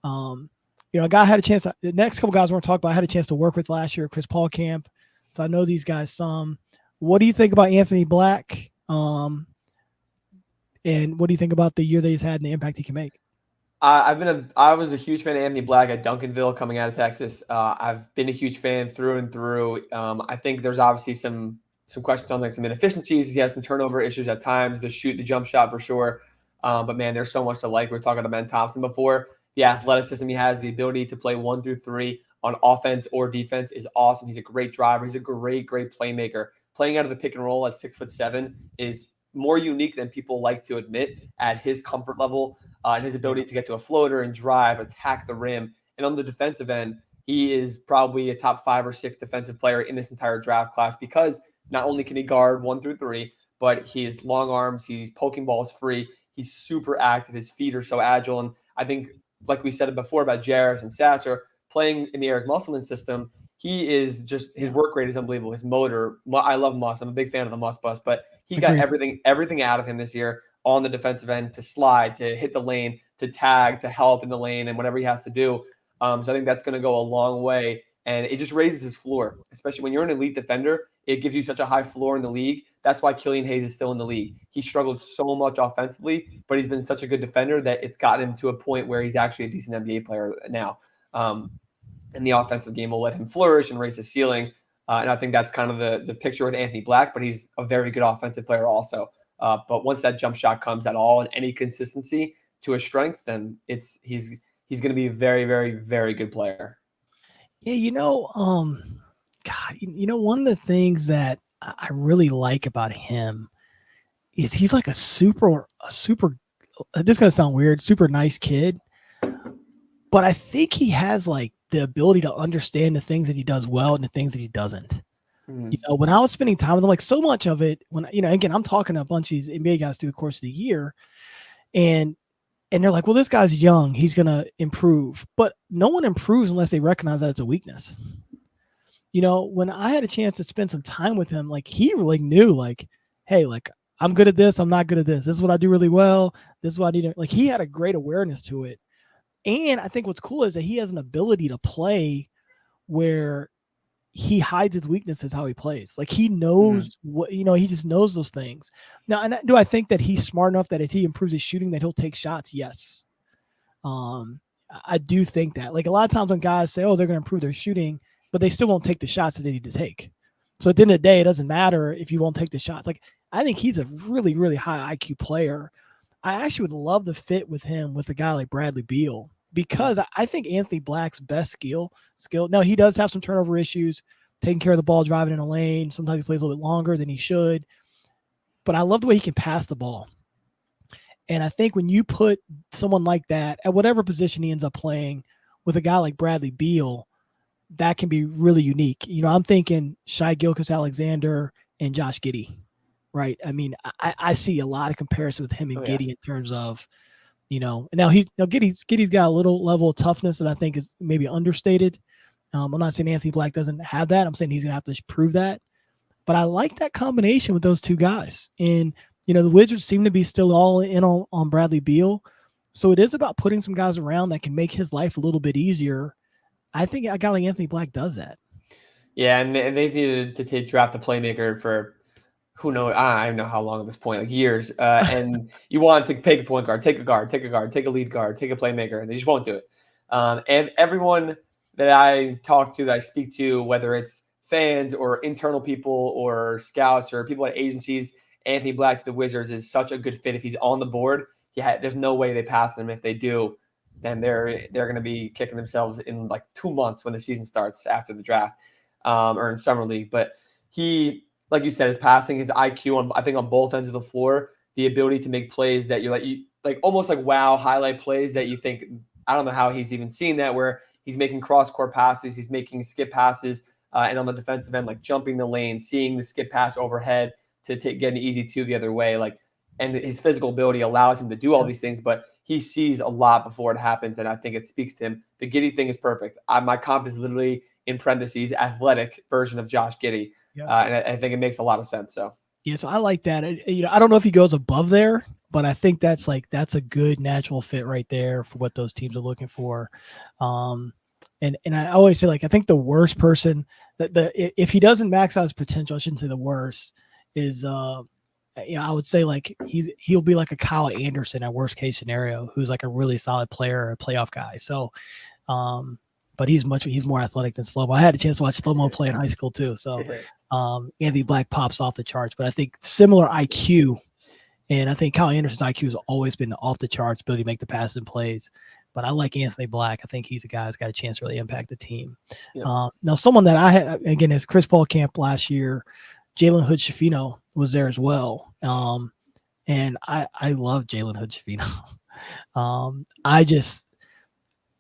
A guy had a chance. The next couple guys we're going to talk about, I had a chance to work with last year at Chris Paul camp. So I know these guys some. What do you think about Anthony Black? And what do you think about the year that he's had and the impact he can make? I was a huge fan of Anthony Black at Duncanville coming out of Texas. I've been a huge fan through and through. I think there's obviously some questions on some inefficiencies. He has some turnover issues at times to shoot the jump shot for sure. But man, there's so much to like. We were talking to Ben Thompson before. The athleticism he has, the ability to play 1 through 3 on offense or defense is awesome. He's a great driver. He's a great playmaker. Playing out of the pick and roll at 6'7" is more unique than people like to admit at his comfort level and his ability to get to a floater and drive, attack the rim. And on the defensive end, he is probably a top 5 or 6 defensive player in this entire draft class because not only can he guard 1 through 3, but he has long arms. He's poking balls free. He's super active. His feet are so agile. And I think, like we said before about Jarris and Sasser, playing in the Eric Musselman system, he is just, his work rate is unbelievable. His motor, I love Muss. I'm a big fan of the Muss bus, but he got everything out of him this year on the defensive end to slide, to hit the lane, to tag, to help in the lane, and whatever he has to do. So I think that's going to go a long way. And it just raises his floor, especially when you're an elite defender. It gives you such a high floor in the league. That's why Killian Hayes is still in the league. He struggled so much offensively, but he's been such a good defender that it's gotten him to a point where he's actually a decent NBA player now. And the offensive game will let him flourish and raise his ceiling. And I think that's kind of the picture with Anthony Black, but he's a very good offensive player also. But once that jump shot comes at all and any consistency to his strength, then he's going to be a very, very, very good player. Yeah, God, one of the things that I really like about him is he's like a super, this is going to sound weird, super nice kid. But I think he has like the ability to understand the things that he does well and the things that he doesn't. When I was spending time with him, like so much of it, again, I'm talking to a bunch of these NBA guys through the course of the year, and they're like, well, this guy's young, he's going to improve. But no one improves unless they recognize that it's a weakness. When I had a chance to spend some time with him, like he really knew, like, hey, like I'm good at this, I'm not good at this. This is what I do really well. This is what I need to, like, he had a great awareness to it. And I think what's cool is that he has an ability to play where he hides his weaknesses, how he plays. Like he knows what, he just knows those things. Now, and do I think that he's smart enough that as he improves his shooting, that he'll take shots? Yes. I do think that. Like a lot of times when guys say, oh, they're going to improve their shooting, but they still won't take the shots that they need to take. So at the end of the day, it doesn't matter if you won't take the shots. Like I think he's a really, really high IQ player. I actually would love to fit with him with a guy like Bradley Beal, because I think Anthony Black's best skill. Now, he does have some turnover issues, taking care of the ball, driving in a lane. Sometimes he plays a little bit longer than he should. But I love the way he can pass the ball. And I think when you put someone like that at whatever position he ends up playing with a guy like Bradley Beal, that can be really unique. I'm thinking Shai Gilgeous-Alexander and Josh Giddey, right? I mean, I see a lot of comparison with him and Giddey in terms of, now Giddey's got a little level of toughness that I think is maybe understated. I'm not saying Anthony Black doesn't have that. I'm saying he's going to have to prove that. But I like that combination with those two guys. And, the Wizards seem to be still all in on Bradley Beal. So it is about putting some guys around that can make his life a little bit easier. I think a guy like Anthony Black does that. Yeah, and they've needed to draft a playmaker for who knows, I don't know how long at this point, like years. And you want to take a point guard, take a guard, take a lead guard, take a playmaker, and they just won't do it. And everyone that I talk to, that I speak to, whether it's fans or internal people or scouts or people at agencies, Anthony Black to the Wizards is such a good fit. If he's on the board, there's no way they pass him. If they do, then they're going to be kicking themselves in like 2 months when the season starts after the draft or in summer league. But he, like you said, his passing, his IQ I think on both ends of the floor, the ability to make plays that you're like almost like wow highlight plays that you think, I don't know how he's even seen that, where he's making cross-court passes, he's making skip passes, and on the defensive end, like jumping the lane, seeing the skip pass overhead to get an easy 2 the other way, and his physical ability allows him to do all these things, but he sees a lot before it happens, and I think it speaks to him. The Giddey thing is perfect. My comp is literally in parentheses athletic version of Josh Giddey, and I think it makes a lot of sense. So I like that. I don't know if he goes above there, but I think that's a good natural fit right there for what those teams are looking for. And I always say, like, I think the worst person if he doesn't max out his potential, I shouldn't say the worst, is I would say like he'll be like a Kyle Anderson at worst case scenario, who's like a really solid player, a playoff guy. So, but he's more athletic than Slow-Mo. I had a chance to watch Slow-Mo play in high school too. So, Anthony Black pops off the charts, but I think similar IQ, and I think Kyle Anderson's IQ has always been off the charts, ability to make the passing plays. But I like Anthony Black. I think he's a guy who's got a chance to really impact the team. Now, someone that I had, again, is Chris Paul camp last year, Jalen Hood-Schifino was there as well. And I love Jalen Hood-Schifino.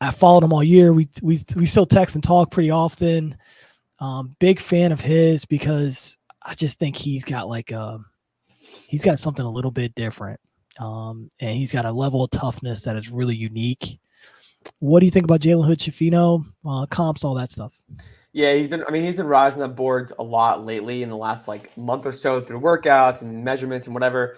I followed him all year. We still text and talk pretty often. Big fan of his because I just think he's got he's got something a little bit different. And he's got a level of toughness that is really unique. What do you think about Jalen Hood-Schifino, comps, all that stuff? Yeah, he's been rising up boards a lot lately in the last like month or so through workouts and measurements and whatever.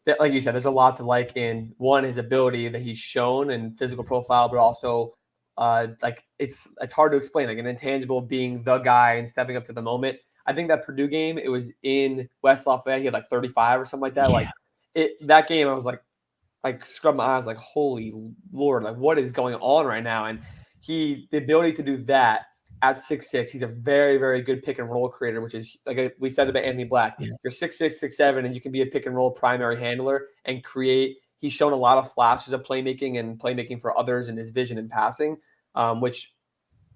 That, like you said, there's a lot to like in one, his ability that he's shown and physical profile, but also like it's hard to explain, like an intangible being the guy and stepping up to the moment. I think that Purdue game, it was in West Lafayette. He had like 35 or something like that. Yeah. Like that game, I was like scrub my eyes, like holy Lord, like what is going on right now? And the ability to do that at 6'6", he's a very, very good pick and roll creator, which is like we said about Anthony Black. Yeah. You're 6'6", 6'7", and you can be a pick and roll primary handler and create. He's shown a lot of flashes of playmaking and playmaking for others in his vision and passing, which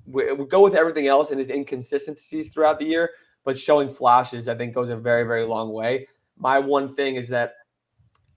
would go with everything else in his inconsistencies throughout the year. But showing flashes, I think, goes a very, very long way. My one thing is that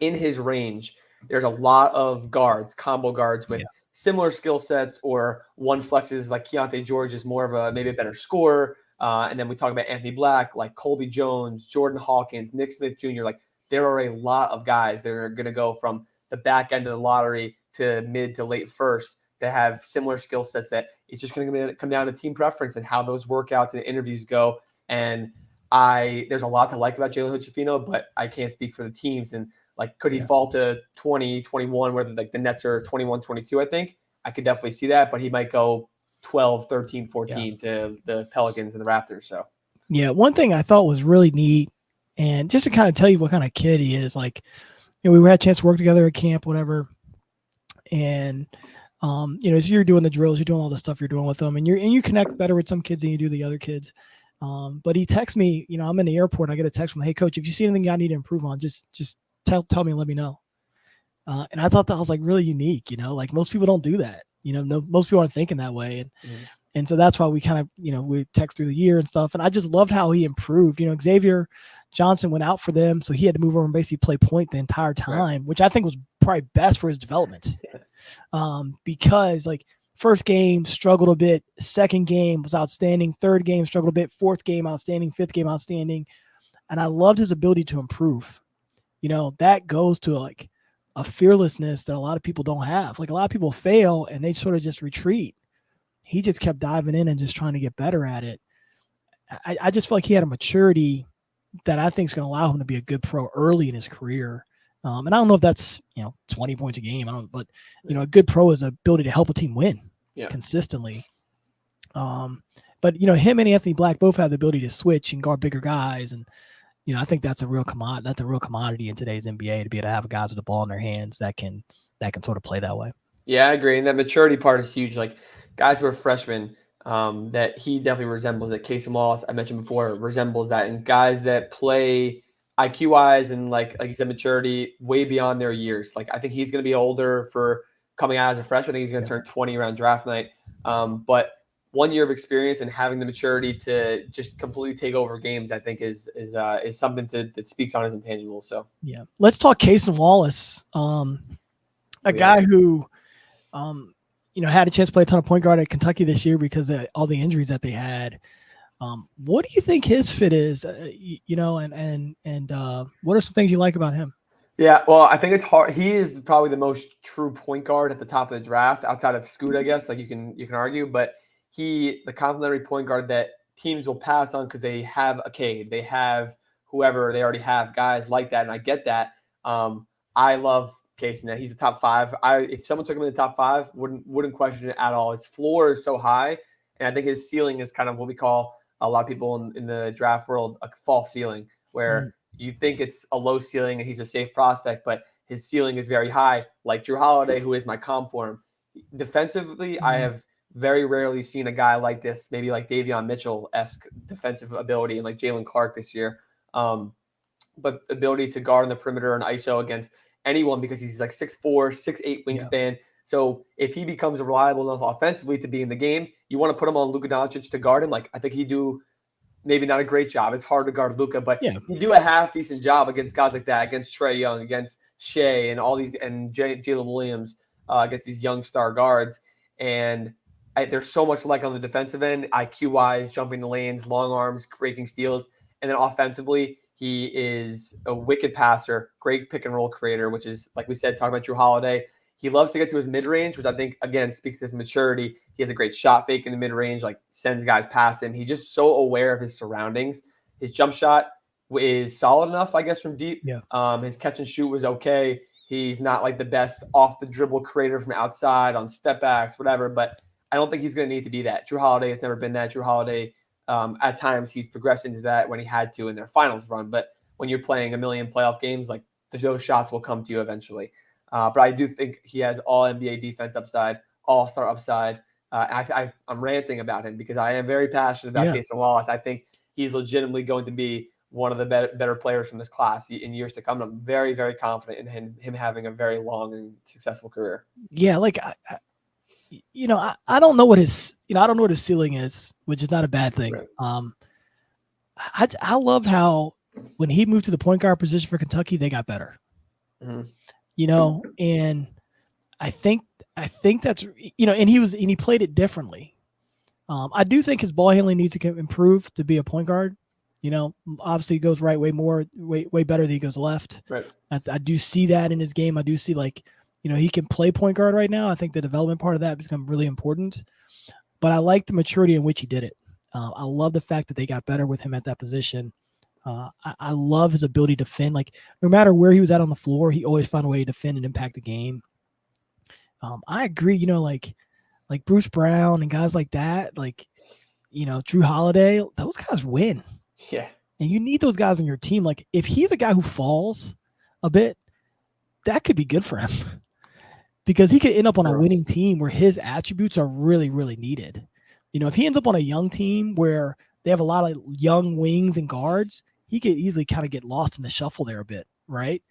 in his range, there's a lot of guards, combo guards with similar skill sets, or one flexes like Keontae George is more of maybe a better scorer. And then we talk about Anthony Black, like Colby Jones, Jordan Hawkins, Nick Smith Jr. Like there are a lot of guys that are going to go from the back end of the lottery to mid to late first that have similar skill sets, that it's just going to come down to team preference and how those workouts and interviews go. And there's a lot to like about Jalen Hood-Schifino, but I can't speak for the teams. And like, could he fall to 20, 21, where like the Nets are 21, 22, I think? I could definitely see that, but he might go 12, 13, 14 to the Pelicans and the Raptors. So, yeah, one thing I thought was really neat, and just to kind of tell you what kind of kid he is, like, we had a chance to work together at camp, whatever. And, so you're doing the drills, you're doing all the stuff you're doing with them, and you connect better with some kids than you do the other kids. But he texts me, I'm in the airport, and I get a text from, hey, coach, if you see anything I need to improve on, just tell me and let me know. And I thought that was like really unique, like most people don't do that. Most people aren't thinking that way. And so that's why we kind of, we text through the year and stuff. And I just loved how he improved. Xavier Johnson went out for them, so he had to move over and basically play point the entire time, which I think was probably best for his development. Because like first game struggled a bit, second game was outstanding, third game struggled a bit, fourth game outstanding, fifth game outstanding. And I loved his ability to improve. That goes to like a fearlessness that a lot of people don't have. Like a lot of people fail and they sort of just retreat. He just kept diving in and just trying to get better at it. I just feel like he had a maturity that I think is going to allow him to be a good pro early in his career. And I don't know if that's, 20 points a game. But a good pro is the ability to help a team win consistently. But him and Anthony Black both have the ability to switch and guard bigger guys. And, I think that's a real commodity. That's a real commodity in today's NBA, to be able to have guys with the ball in their hands that can sort of play that way. Yeah, I agree. And that maturity part is huge. Like guys who are freshmen, that he definitely resembles, that Casey Moss, I mentioned before, resembles that. And guys that play IQ wise and like you said, maturity way beyond their years. Like I think he's going to be older for coming out as a freshman. I think he's going to turn 20 around draft night. But 1 year of experience and having the maturity to just completely take over games, I think is something that speaks on his intangibles. So yeah, let's talk Cason Wallace, a guy who, had a chance to play a ton of point guard at Kentucky this year because of all the injuries that they had. What do you think his fit is? And what are some things you like about him? Yeah, well, I think it's hard. He is probably the most true point guard at the top of the draft, outside of Scoot, I guess. Like you can argue, but the complementary point guard that teams will pass on because they have a Cade, they have whoever, they already have guys like that, and I get that. I love Casey. Now he's a top five. If someone took him in the top five, wouldn't question it at all. His floor is so high, and I think his ceiling is kind of what we call, a lot of people in the draft world, a false ceiling, where you think it's a low ceiling and he's a safe prospect, but his ceiling is very high, like Drew Holiday, who is my comp for him. Defensively, I have very rarely seen a guy like this, maybe like Davion Mitchell-esque defensive ability, and like Jalen Clark this year. But ability to guard on the perimeter and ISO against anyone, because he's like 6'4", 6'8" wingspan. Yeah. So if he becomes reliable enough offensively to be in the game, you want to put him on Luka Doncic to guard him. Like I think he'd do maybe not a great job. It's hard to guard Luka, but you do a half decent job against guys like that, against Trae Young, against Shea, and all these, and Jalen Williams, against these young star guards. And there's so much like on the defensive end, IQ-wise, jumping the lanes, long arms, breaking steals. And then offensively, he is a wicked passer, great pick and roll creator, which is, like we said, talking about Drew Holiday. He loves to get to his mid-range, which I think, again, speaks to his maturity. He has a great shot fake in the mid-range, like sends guys past him. He's just so aware of his surroundings. His jump shot is solid enough, I guess, from deep. Yeah. His catch and shoot was okay. He's not like the best off the dribble creator from outside on step backs, whatever, but I don't think he's going to need to be that. Drew Holiday has never been that. Drew Holiday, at times, he's progressed into that when he had to in their finals run. But when you're playing a million playoff games, like those shots will come to you eventually. But I do think he has all NBA defense upside, all-star upside. I'm ranting about him because I am very passionate about Casey Wallace. I think he's legitimately going to be one of the better players from this class in years to come. And I'm very, very confident in him having a very long and successful career. Yeah, like I don't know what his I don't know what his ceiling is, which is not a bad thing. Right. I love how when he moved to the point guard position for Kentucky, they got better. Mm-hmm. And I think that's and he played it differently. I do think his ball handling needs to improve to be a point guard. Obviously he goes right way better than he goes left. Right. I do see that in his game. I do see he can play point guard right now. I think the development part of that has become really important. But I like the maturity in which he did it. I love the fact that they got better with him at that position. I love his ability to defend. Like, no matter where he was at on the floor, he always found a way to defend and impact the game. I agree, like Bruce Brown and guys like that, Drew Holiday, those guys win. Yeah. And you need those guys on your team. Like, if he's a guy who falls a bit, that could be good for him. Because he could end up on a winning team where his attributes are really, really needed. If he ends up on a young team where they have a lot of young wings and guards, he could easily kind of get lost in the shuffle there a bit, right?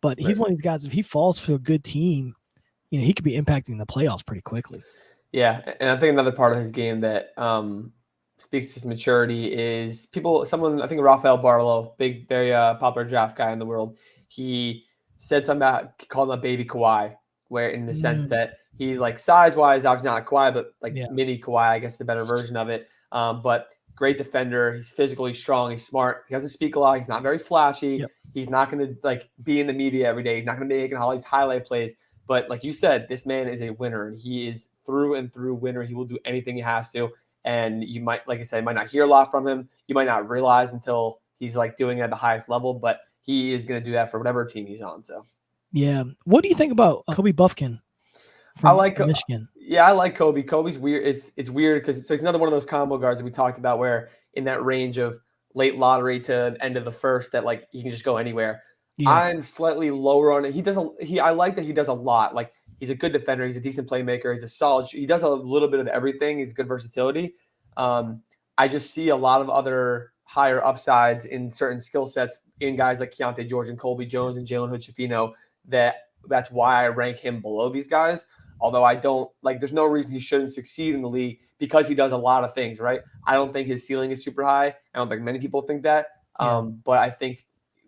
But he's one of these guys, if he falls to a good team, he could be impacting the playoffs pretty quickly. Yeah, and I think another part of his game that speaks to his maturity is I think Rafael Barlow, big, very popular draft guy in the world, he said something about, called him a baby Kawhi, where in the sense that he's like size-wise, obviously not Kawhi, but mini Kawhi, I guess the better version of it. But great defender. He's physically strong. He's smart. He doesn't speak a lot. He's not very flashy. Yep. He's not going to be in the media every day. He's not going to be making all these highlight plays. But like you said, this man is a winner, and he is through and through winner. He will do anything he has to. And you might, like I said, might not hear a lot from him. You might not realize until he's doing it at the highest level, but he is going to do that for whatever team he's on. So. Yeah. What do you think about Kobe Buffkin from Michigan? Yeah, I like Kobe. Kobe's weird. It's weird because he's another one of those combo guards that we talked about where in that range of late lottery to end of the first that he can just go anywhere. Yeah. I'm slightly lower on it. I like that he does a lot. He's a good defender. He's a decent playmaker. He's a solid. He does a little bit of everything. He's good versatility. I just see a lot of other higher upsides in certain skill sets in guys like Keontae George and Colby Jones and Jalen Hood-Schifino. That's why I rank him below these guys. Although I don't there's no reason he shouldn't succeed in the league because he does a lot of things, right? I don't think his ceiling is super high. I don't think many people think that. But I think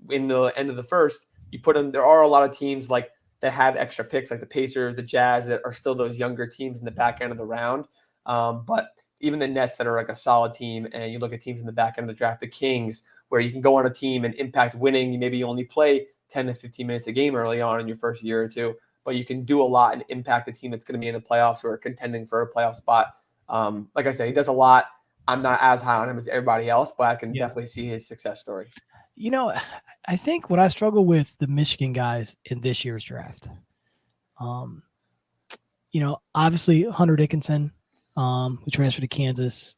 in the end of the first, you put him. There are a lot of teams that have extra picks, like the Pacers, the Jazz, that are still those younger teams in the back end of the round. But even the Nets that are a solid team, and you look at teams in the back end of the draft, the Kings, where you can go on a team and impact winning. Maybe you only play 10 to 15 minutes a game early on in your first year or two, but you can do a lot and impact a team that's going to be in the playoffs or contending for a playoff spot. Like I said, he does a lot. I'm not as high on him as everybody else, but I can definitely see his success story. I think what I struggle with the Michigan guys in this year's draft, obviously Hunter Dickinson, who transferred to Kansas,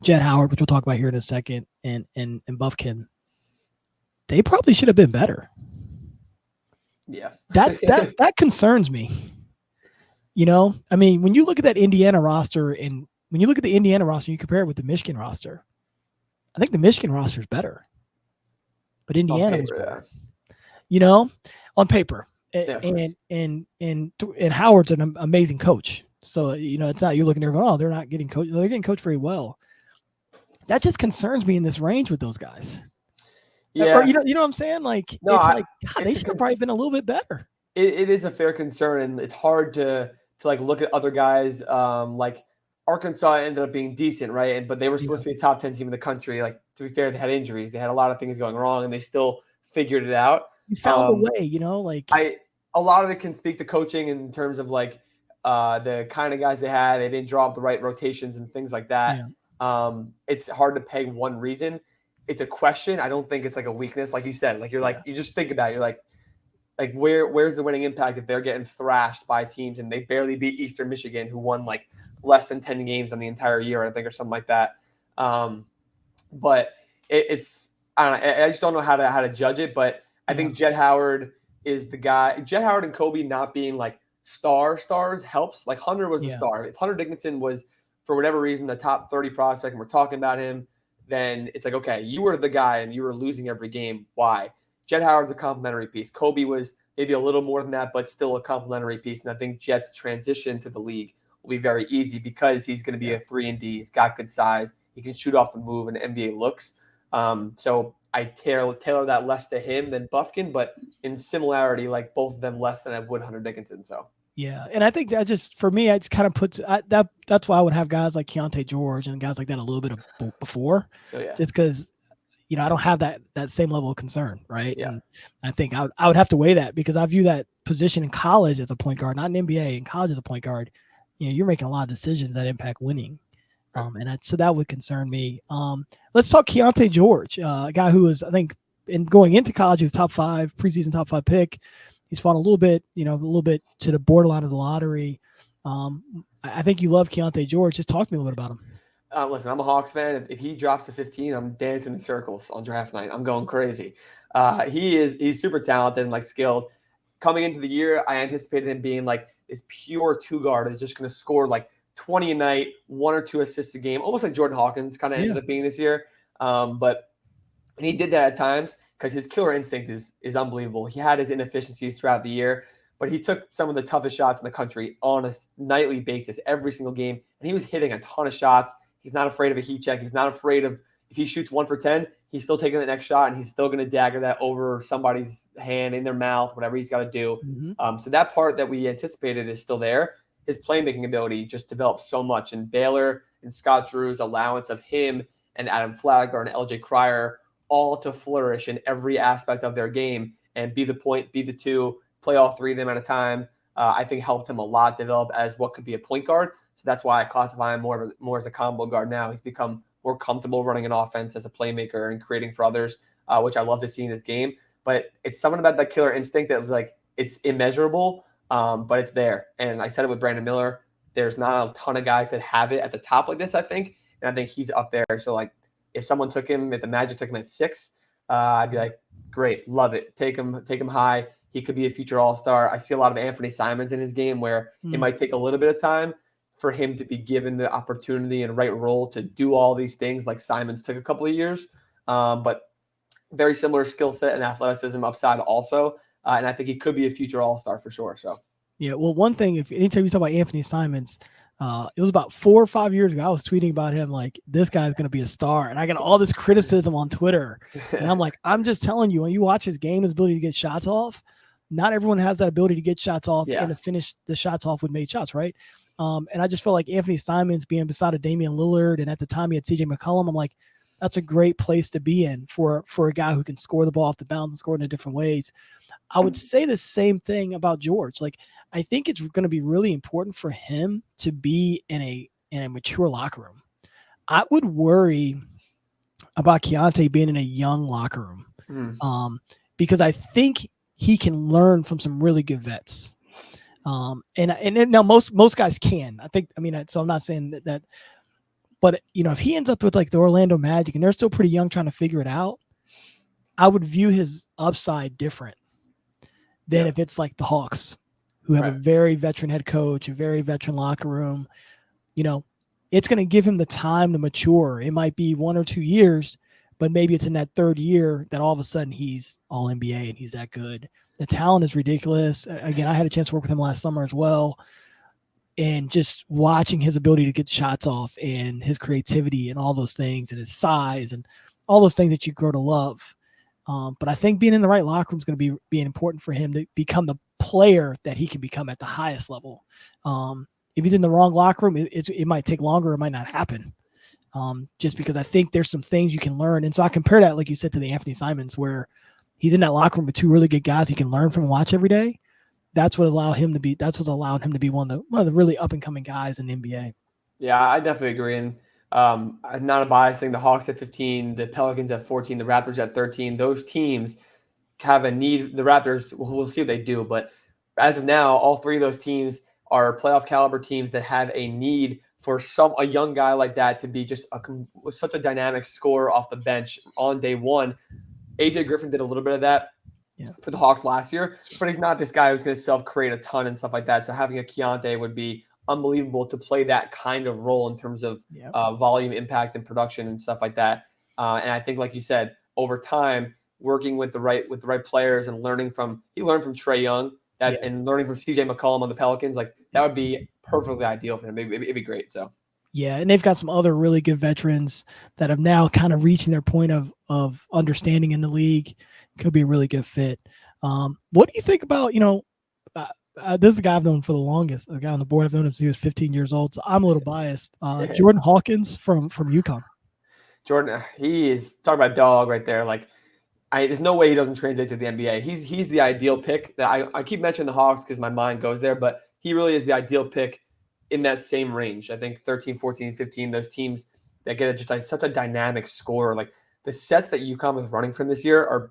Jett Howard, which we'll talk about here in a second, and Buffkin, they probably should have been better. Yeah. That concerns me. I mean, when you look at that Indiana roster and when you look at the Indiana roster, you compare it with the Michigan roster, I think the Michigan roster is better. But Indiana was better. On paper. And Howard's an amazing coach. So, it's not you're looking there going, they're not getting coached. They're getting coached very well. That just concerns me in this range with those guys. Yeah. Or, you know what I'm saying? God, they should have probably been a little bit better. It is a fair concern, and it's hard to to like look at other guys. Like Arkansas ended up being decent, right? But they were supposed to be a top 10 team in the country. Like, to be fair, they had injuries. They had a lot of things going wrong, and they still figured it out. You found a way, you know, like A lot of it can speak to coaching in terms of like the kind of guys they had. They didn't draw up the right rotations and things like that. yeah, It's hard to peg one reason. It's a question. I don't think it's like a weakness, like you said. Like you're yeah, like you just think about it. You're like where's the winning impact if they're getting thrashed by teams and they barely beat Eastern Michigan, who won like less than 10 games on the entire year, I think, or something like that. But it's I don't know. I just don't know how to judge it. But I think Jett Howard is the guy. Jett Howard and Kobe not being like stars helps. Like Hunter was the star. If Hunter Dickinson was, for whatever reason, the top 30 prospect and we're talking about him, then it's like, okay, you were the guy and you were losing every game. Why? Jett Howard's a complimentary piece. Kobe was maybe a little more than that, but still a complimentary piece. And I think Jett's transition to the league will be very easy because he's going to be a 3-and-D. He's got good size. He can shoot off the move and NBA looks. So I tailor that less to him than Bufkin, but in similarity, like both of them less than I would Hunter Dickinson. So yeah, and I think that just for me, it just kind of puts that's why I would have guys like Keontae George and guys like that a little bit before, just because I don't have that same level of concern, right? Yeah. And I think I would have to weigh that because I view that position in college as a point guard, not in NBA. In college as a point guard, you're making a lot of decisions that impact winning. So that would concern me. Let's talk Keontae George, a guy who was, I think, going into college, he was preseason top 5 pick. He's fallen a little bit to the borderline of the lottery. I think you love Keontae George. Just talk to me a little bit about him. Listen, I'm a Hawks fan. If he drops to 15, I'm dancing in circles on draft night. I'm going crazy. He's super talented and like skilled. Coming into the year, I anticipated him being like this pure 2-guard that's just going to score like 20 a night, 1 or 2 assists a game, almost like Jordan Hawkins kind of ended up being this year. But he did that at times because his killer instinct is unbelievable. He had his inefficiencies throughout the year, but he took some of the toughest shots in the country on a nightly basis, every single game, and he was hitting a ton of shots. He's not afraid of a heat check. He's not afraid of, if he shoots 1 for 10, he's still taking the next shot, and he's still going to dagger that over somebody's hand, in their mouth, whatever he's got to do. Mm-hmm. So that part that we anticipated is still there. His playmaking ability just developed so much. And Baylor and Scott Drew's allowance of him and Adam Flagler and LJ Cryer all to flourish in every aspect of their game and be the point, be the 2, play all 3 of them at a time, I think helped him a lot develop as what could be a point guard. So that's why I classify him more as a combo guard now. He's become more comfortable running an offense as a playmaker and creating for others, which I love to see in his game. But it's something about that killer instinct that was like, it's immeasurable, but it's there. And I said it with Brandon Miller. There's not a ton of guys that have it at the top like this, I think. And I think he's up there. So like if someone took him, if the Magic took him at 6, I'd be like, great, love it. Take him high. He could be a future all-star. I see a lot of Anthony Simons in his game where it might take a little bit of time for him to be given the opportunity and right role to do all these things like Simons took a couple of years. But very similar skill set and athleticism upside also. And I think he could be a future all-star for sure. So yeah, well, one thing, if anytime you talk about Anthony Simons, it was about 4 or 5 years ago, I was tweeting about him like, this guy's going to be a star. And I got all this criticism on Twitter. And I'm like, I'm just telling you, when you watch his game, his ability to get shots off, not everyone has that ability to get shots off and to finish the shots off with made shots, right? And I just felt like Anthony Simons being beside of Damian Lillard, and at the time he had CJ McCollum, I'm like, that's a great place to be in for a guy who can score the ball off the bounce and score in different ways. I would say the same thing about George. Like, I think it's going to be really important for him to be in a mature locker room. I would worry about Keontae being in a young locker room, because I think he can learn from some really good vets. And now most guys can. So I'm not saying that, but if he ends up with like the Orlando Magic and they're still pretty young trying to figure it out, I would view his upside different than if it's like the Hawks, who have a very veteran head coach, a very veteran locker room. It's going to give him the time to mature. It might be 1 or 2 years, but maybe it's in that 3rd year that all of a sudden he's all NBA and he's that good. The talent is ridiculous. Again, I had a chance to work with him last summer as well. And just watching his ability to get shots off and his creativity and all those things and his size and all those things that you grow to love. But I think being in the right locker room is going to be important for him to become player that he can become at the highest level. If he's in the wrong locker room, it might take longer. It might not happen. Just because I think there's some things you can learn. And so I compare that, like you said, to the Anthony Simons, where he's in that locker room with two really good guys he can learn from and watch every day. That's what allowed him to be one of the really up and coming guys in the NBA. Yeah, I definitely agree. And not a bias thing. The Hawks at 15, the Pelicans at 14, the Raptors at 13. Those teams have a need. The Raptors, we'll see what they do. But as of now, all three of those teams are playoff caliber teams that have a need for a young guy like that to be just such a dynamic scorer off the bench on day one. AJ Griffin did a little bit of that for the Hawks last year, but he's not this guy who's going to self-create a ton and stuff like that. So having a Keontae would be unbelievable to play that kind of role in terms of volume, impact, and production and stuff like that. And I think, like you said, over time, working with the right players and learning from Trae Young and learning from CJ McCollum on the Pelicans, like that would be perfectly ideal for him. It'd be great. So. Yeah, and they've got some other really good veterans that have now kind of reaching their point of understanding in the league. Could be a really good fit. What do you think about, this is a guy I've known for the longest, a guy on the board. I've known him since he was 15 years old, so I'm a little biased. Jordan Hawkins from UConn. Jordan, he is talking about dog right there. Like, there's no way he doesn't translate to the NBA. He's the ideal pick. That I keep mentioning the Hawks because my mind goes there, but he really is the ideal pick in that same range. I think 13, 14, 15, those teams that get just like such a dynamic scorer. Like the sets that UConn was running from this year are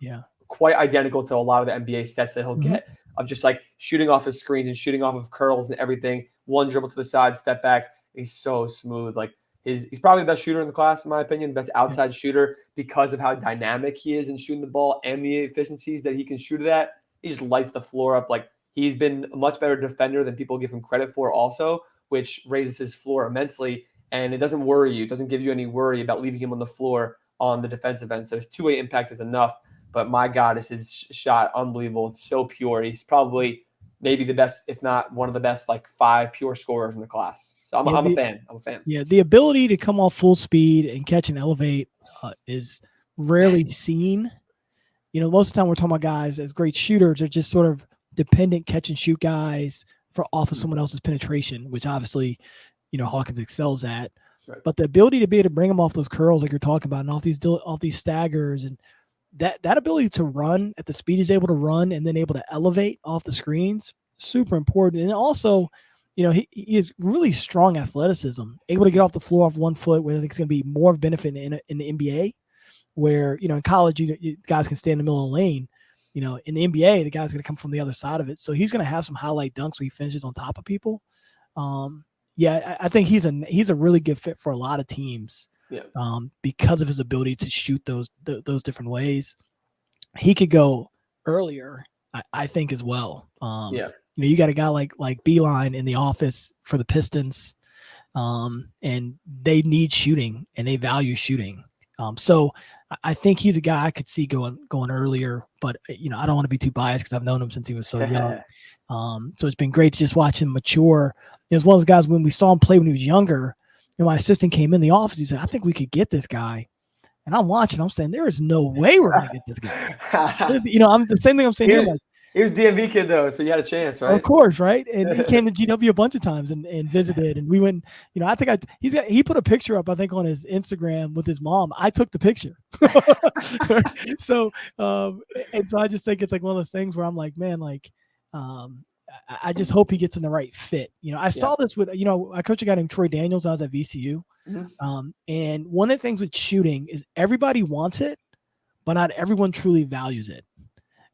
quite identical to a lot of the NBA sets that he'll get of just like shooting off his screens and shooting off of curls and everything. One dribble to the side, step backs. He's so smooth. Like he's probably the best shooter in the class, in my opinion, best outside shooter because of how dynamic he is in shooting the ball and the efficiencies that he can shoot it at. He just lights the floor up. Like he's been a much better defender than people give him credit for also, which raises his floor immensely. And it doesn't worry you. It doesn't give you any worry about leaving him on the floor on the defensive end. So his two-way impact is enough. But my God, is his shot unbelievable. It's so pure. He's probably maybe the best, if not one of the best, like 5 pure scorers in the class. So I'm a fan. I'm a fan. Yeah, the ability to come off full speed and catch and elevate is rarely seen. Most of the time we're talking about guys as great shooters are just sort of dependent catch and shoot guys off of someone else's penetration, which obviously, Hawkins excels at. Right. But the ability to be able to bring them off those curls like you're talking about and off these staggers and that ability to run at the speed he's able to run and then able to elevate off the screens, super important. And also, he is really strong athleticism, able to get off the floor off one foot, where I think it's going to be more of a benefit in the NBA, where, in college, you guys can stay in the middle of the lane. In the NBA, the guy's going to come from the other side of it. So he's going to have some highlight dunks where he finishes on top of people. I think he's a really good fit for a lot of teams. Because of his ability to shoot those different ways. He could go earlier, I think, as well. You got a guy like Beeline in the office for the Pistons, and they need shooting and they value shooting. So I think he's a guy I could see going earlier, but I don't want to be too biased because I've known him since he was so young. So it's been great to just watch him mature. He was one of those guys when we saw him play when he was younger. My assistant came in the office. He said, "I think we could get this guy." And I'm watching. I'm saying, "There is no way we're going to get this guy." I'm the same thing I'm saying here. Like, he was DMV kid though, so you had a chance, right? Of course, right? And he came to GW a bunch of times and visited, and we went. I think he put a picture up, I think, on his Instagram with his mom. I took the picture. So I just think it's like one of those things where I'm like, man, like. I just hope he gets in the right fit. I saw this with, I coached a guy named Troy Daniels when I was at VCU. And one of the things with shooting is everybody wants it, but not everyone truly values it.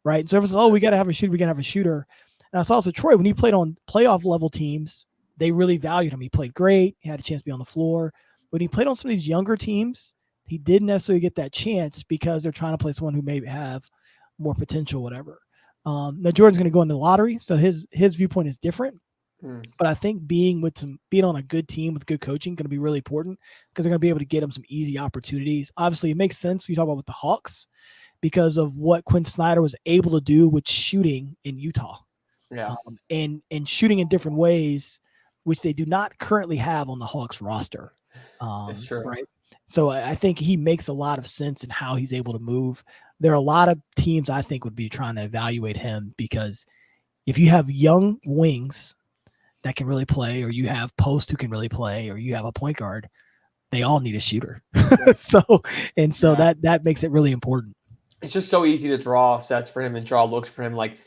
Right. So everyone's, we got to have a shooter. We got to have a shooter. And I saw also Troy, when he played on playoff level teams, they really valued him. He played great. He had a chance to be on the floor. When he played on some of these younger teams, he didn't necessarily get that chance because they're trying to play someone who may have more potential, whatever. Now Jordan's going to go in the lottery, so his viewpoint is different. But I think being on a good team with good coaching going to be really important because they're going to be able to get him some easy opportunities. Obviously, it makes sense you talk about with the Hawks because of what Quinn Snyder was able to do with shooting in Utah, and shooting in different ways, which they do not currently have on the Hawks roster. That's true, right? So I think he makes a lot of sense in how he's able to move. There are a lot of teams I think would be trying to evaluate him because if you have young wings that can really play, or you have posts who can really play, or you have a point guard, they all need a shooter. so that makes it really important. It's just so easy to draw sets for him and draw looks for him. Like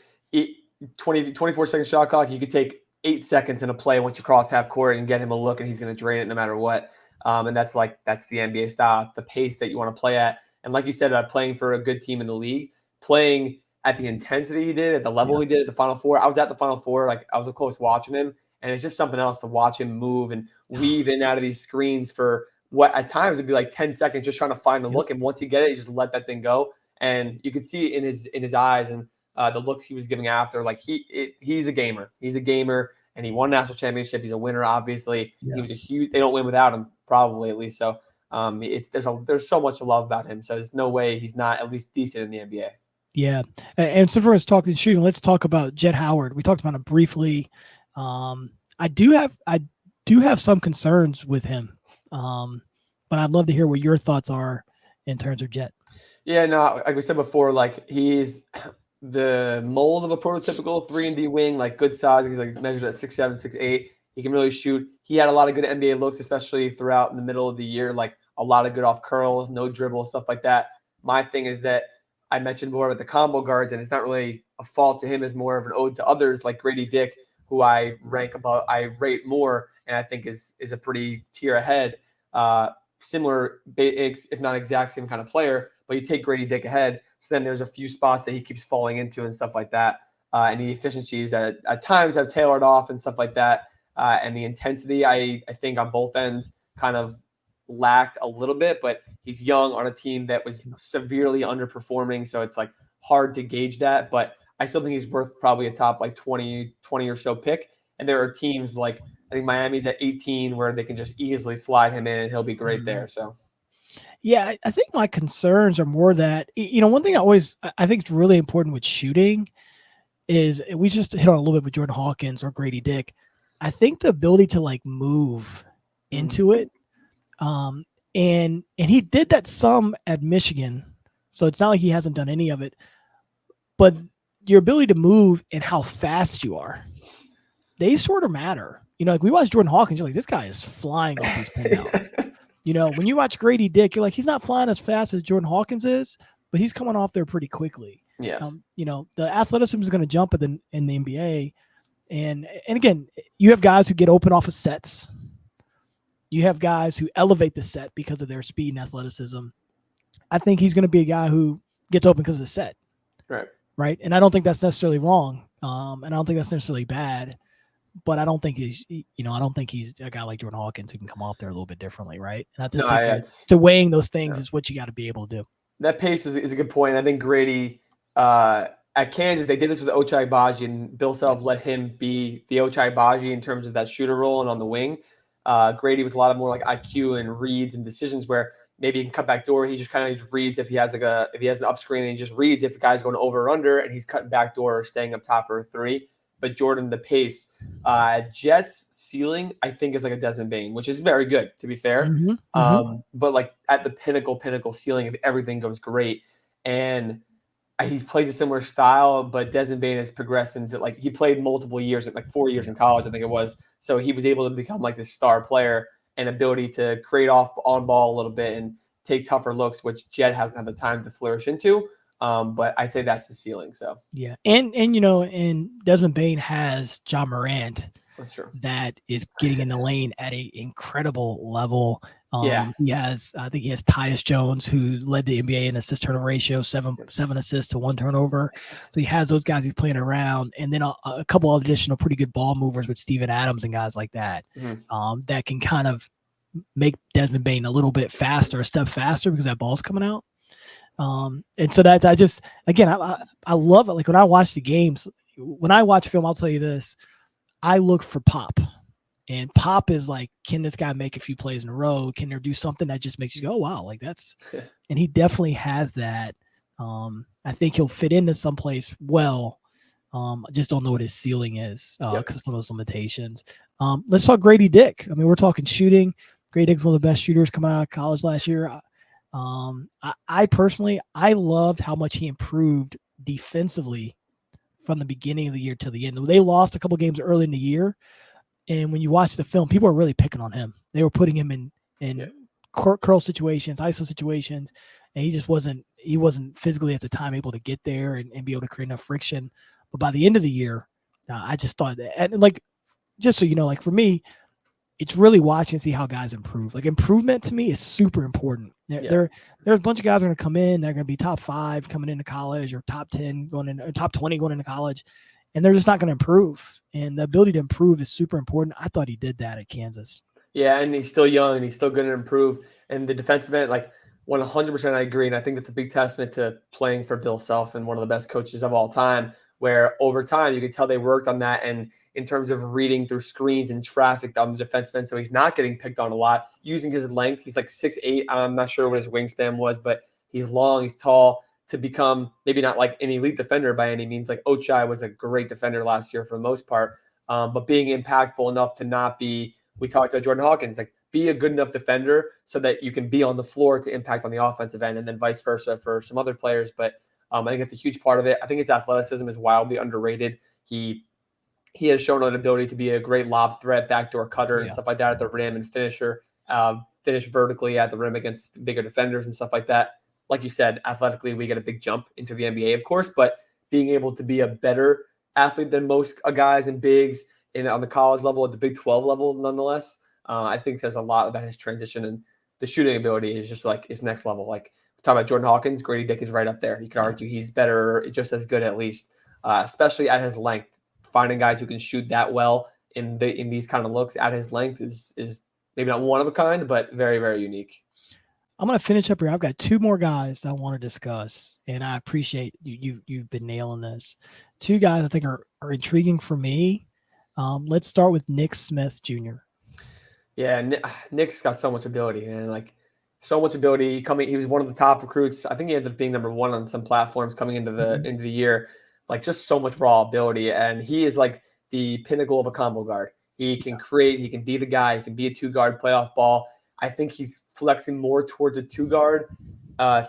24-second shot clock, you could take 8 seconds in a play once you cross half court and get him a look, and he's going to drain it no matter what. And that's the NBA style, the pace that you want to play at. And like you said, playing for a good team in the league, playing at the intensity he did, at the level he did at the Final Four. I was at the Final Four. Like, I was close watching him, and it's just something else to watch him move and weave in out of these screens for what at times would be like 10 seconds, just trying to find a look. And once you get it, you just let that thing go. And you could see it in his eyes and the looks he was giving after. Like, he's a gamer. He's a gamer, and he won a national championship. He's a winner, obviously. He was a huge. They don't win without him, probably, at least. So there's so much to love about him. So there's no way he's not at least decent in the NBA. Yeah, and so for us talking shooting, let's talk about Jett Howard. We talked about him briefly. I do have some concerns with him, but I'd love to hear what your thoughts are in terms of Jett. Yeah, no, like we said before, like, he's the mold of a prototypical 3-and-D wing, like good size. He's like measured at 6'7", 6'8". He can really shoot. He had a lot of good NBA looks, especially throughout in the middle of the year, like a lot of good off curls, no dribble, stuff like that. My thing is that I mentioned more about the combo guards, and it's not really a fault to him, it's more of an ode to others like Grady Dick, who I rate more, and I think is a pretty tier ahead. Similar, if not exact same kind of player, but you take Grady Dick ahead. So then there's a few spots that he keeps falling into and stuff like that. And the efficiencies that at times have tailored off and stuff like that. And the intensity, I think on both ends kind of lacked a little bit, but he's young on a team that was severely underperforming. So it's like hard to gauge that, but I still think he's worth probably a top like 20 or so pick. And there are teams like, I think Miami's at 18 where they can just easily slide him in and he'll be great there. So. Yeah, I think my concerns are more that, one thing I think it's really important with shooting is, we just hit on a little bit with Jordan Hawkins or Grady Dick. I think the ability to like move into it. And he did that some at Michigan. So it's not like he hasn't done any of it, but your ability to move and how fast you are, they sort of matter. Like we watch Jordan Hawkins, you're like, this guy is flying off these pin out. When you watch Grady Dick, you're like, he's not flying as fast as Jordan Hawkins is, but he's coming off there pretty quickly. Yeah. The athleticism is going to jump in the NBA. And again, you have guys who get open off of sets. You have guys who elevate the set because of their speed and athleticism. I think he's going to be a guy who gets open because of the set. Right. And I don't think that's necessarily wrong. And I don't think that's necessarily bad. But I don't think he's a guy like Jordan Hawkins who can come off there a little bit differently, right? And I just to weighing those things is what you got to be able to do. That pace is a good point. I think Grady at Kansas, they did this with Ochai Agbaji, and Bill Self let him be the Ochai Agbaji in terms of that shooter role and on the wing. Grady was a lot of more like IQ and reads and decisions where maybe he can cut back door. He just kind of reads if he has if he has an up screen, and he just reads if a guy's going over or under, and he's cutting back door or staying up top for a three. But Jordan, the pace, Jett's ceiling, I think, is like a Desmond Bane, which is very good, to be fair. But like at the pinnacle ceiling, if everything goes great, and he plays a similar style, but Desmond Bane has progressed into like he played multiple years, like 4 years in college, I think it was. So he was able to become like this star player and ability to create on ball a little bit and take tougher looks, which Jett hasn't had the time to flourish into. But I'd say that's the ceiling. So yeah, and Desmond Bane has John Morant. That's true. That is getting in the lane at an incredible level. I think he has Tyus Jones, who led the NBA in assist turnover ratio, seven assists to 1 turnover. So he has those guys he's playing around, and then a couple of additional pretty good ball movers with Steven Adams and guys like that. That can kind of make Desmond Bane a little bit faster, a step faster, because that ball's coming out. And so that's, I love it. Like when I watch the games, when I watch film, I'll tell you this, I look for pop, and pop is like, can this guy make a few plays in a row? Can there do something that just makes you go, oh, wow, like that's, and he definitely has that. I think he'll fit into someplace well. I just don't know what his ceiling is because of some of those limitations. Let's talk Grady Dick. I mean, we're talking shooting. Grady Dick's one of the best shooters coming out of college last year. I personally, I loved how much he improved defensively from the beginning of the year to the end. They lost a couple games early in the year, and when you watch the film, people are really picking on him. They were putting him in curl situations, ISO situations, and he just wasn't physically at the time able to get there and be able to create enough friction. But by the end of the year, I just thought that, and like, just so you know, like for me, it's really watching and see how guys improve. Like improvement to me is super important. There's a bunch of guys are going to come in. They're going to be top 5 coming into college, or top 10 going in, or top 20 going into college, and they're just not going to improve. And the ability to improve is super important. I thought he did that at Kansas. Yeah, and he's still young and he's still going to improve. And the defensive end, like 100%, I agree. And I think that's a big testament to playing for Bill Self and one of the best coaches of all time, where over time you can tell they worked on that. And in terms of reading through screens and traffic on the defensive end, so he's not getting picked on a lot, using his length. He's like 6'8". I'm not sure what his wingspan was, but he's long, he's tall, to become maybe not like an elite defender by any means. Like Ochai was a great defender last year for the most part, but being impactful enough to not be, we talked about Jordan Hawkins, like be a good enough defender so that you can be on the floor to impact on the offensive end, and then vice versa for some other players. But I think it's a huge part of it. I think his athleticism is wildly underrated. He has shown an ability to be a great lob threat, backdoor cutter, and stuff like that at the rim, and finisher, finish vertically at the rim against bigger defenders and stuff like that. Like you said, athletically, we get a big jump into the NBA, of course, but being able to be a better athlete than most guys and bigs on the college level, at the Big 12 level, nonetheless, I think says a lot about his transition, and the shooting ability is just like his next level. Like talking about Jordan Hawkins, Grady Dick is right up there. You could argue he's better, just as good at least, especially at his length. Finding guys who can shoot that well in these kind of looks at his length is maybe not one of a kind, but very, very unique. I'm going to finish up here. I've got 2 more guys I want to discuss, and I appreciate you've been nailing this. 2 guys I think are intriguing for me. Let's start with Nick Smith Jr. Yeah, Nick's got so much ability, and like so much ability. He was one of the top recruits. I think he ended up being number 1 on some platforms coming into the year. Like just so much raw ability, and he is like the pinnacle of a combo guard. He can create. He can be the guy. He can be a 2-guard playoff ball. I think he's flexing more towards a 2-guard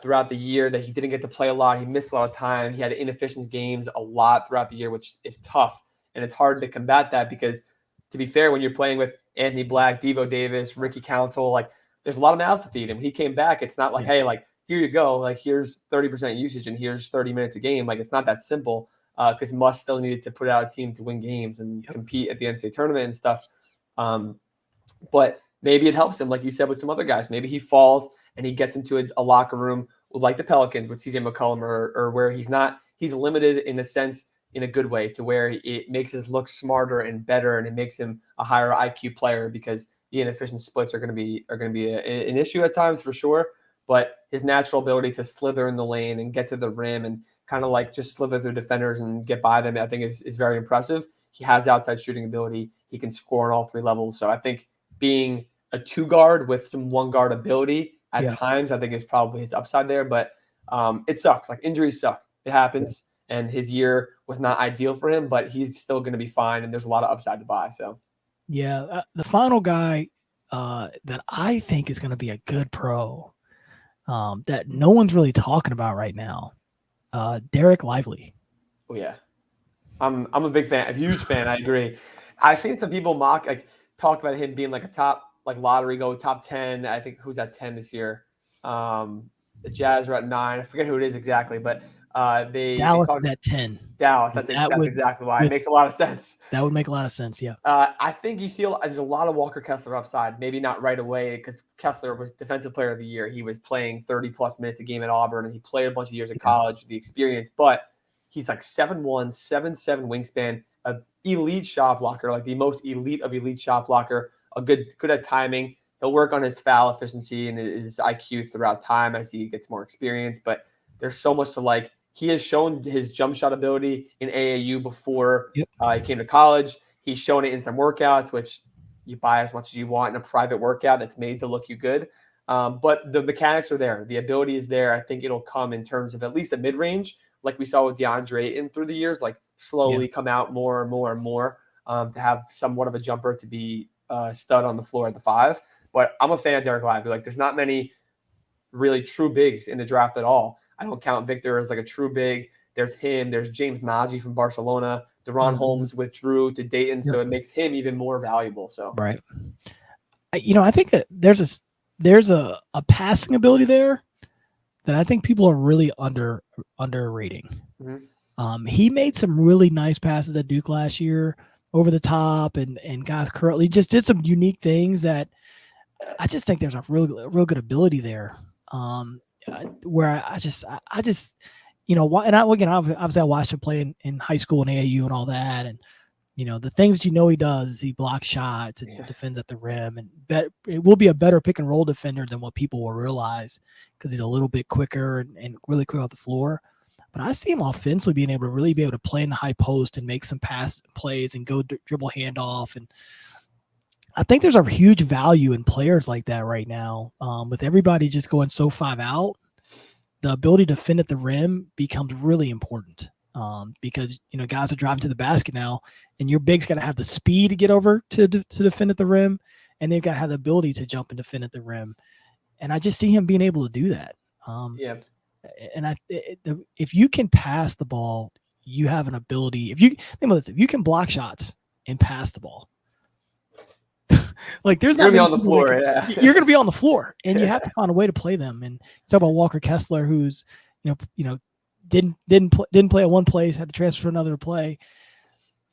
throughout the year, that he didn't get to play a lot. He missed a lot of time. He had inefficient games a lot throughout the year, which is tough. And it's hard to combat that because, to be fair, when you're playing with Anthony Black, Devo Davis, Ricky Council, like there's a lot of mouths to feed. And when he came back, it's not like, hey, like here you go, like here's 30% usage and here's 30 minutes a game. Like it's not that simple, because Muss still needed to put out a team to win games and compete at the NCAA tournament and stuff. But maybe it helps him, like you said, with some other guys. Maybe he falls and he gets into a locker room like the Pelicans with CJ McCollum, or where he's limited in a sense, in a good way, to where it makes his look smarter and better, and it makes him a higher IQ player, because the inefficient splits are going to be an issue at times for sure. But his natural ability to slither in the lane and get to the rim and kind of like just slither through defenders and get by them, I think is very impressive. He has outside shooting ability. He can score on all 3 levels. So I think being a 2-guard with some 1-guard ability at times, I think is probably his upside there. But it sucks. Like injuries suck. It happens. And his year was not ideal for him, but he's still going to be fine. And there's a lot of upside to buy. So, the final guy that I think is going to be a good pro, that no one's really talking about right now, Derek Lively. Oh yeah, I'm a big fan, a huge fan. I agree. I've seen some people talk about him being like a top, like lottery go, top 10. I think who's at 10 this year? The Jazz are at 9. I forget who it is exactly, but Dallas is at 10. Dallas. That's exactly why. It makes a lot of sense. That would make a lot of sense. Yeah. I think you see there's a lot of Walker Kessler upside. Maybe not right away, because Kessler was Defensive Player of the Year. He was playing 30+ minutes a game at Auburn, and he played a bunch of years in college, the experience. But he's like 7'1", 7'7" wingspan, an elite shot blocker, like the most elite of elite shot blocker. Good at timing. He'll work on his foul efficiency and his IQ throughout time as he gets more experience. But there's so much to like. He has shown his jump shot ability in AAU before he came to college. He's shown it in some workouts, which you buy as much as you want in a private workout that's made to look you good. But the mechanics are there. The ability is there. I think it'll come in terms of at least a mid-range, like we saw with DeAndre Ayton through the years, like slowly come out more and more and more, to have somewhat of a jumper, to be stud on the floor at the 5. But I'm a fan of Derek Lively. Like there's not many really true bigs in the draft at all. I don't count Victor as like a true big. There's him. There's James Nagy from Barcelona. Deron Holmes withdrew to Dayton, so it makes him even more valuable. So right. I think that there's a passing ability there that I think people are really underrating. He made some really nice passes at Duke last year, over the top, and guys currently just did some unique things that I just think there's a real good ability there. Where I just and obviously I watched him play in high school and AAU and all that, and the things he does is he blocks shots and defends at the rim, and it will be a better pick and roll defender than what people will realize because he's a little bit quicker and really quick off the floor. But I see him offensively being able to play in the high post and make some pass plays and go dribble handoff. And I think there's a huge value in players like that right now. With everybody just going so 5 out, the ability to defend at the rim becomes really important. Because guys are driving to the basket now, and your big's got to have the speed to get over to defend at the rim, and they've got to have the ability to jump and defend at the rim. And I just see him being able to do that. And if you can pass the ball, you have an ability. If you can block shots and pass the ball, like there's you're gonna be on the floor. You're going to be on the floor, and you have to find a way to play them. And talk about Walker Kessler, who's didn't play at one place, had to transfer to another to play.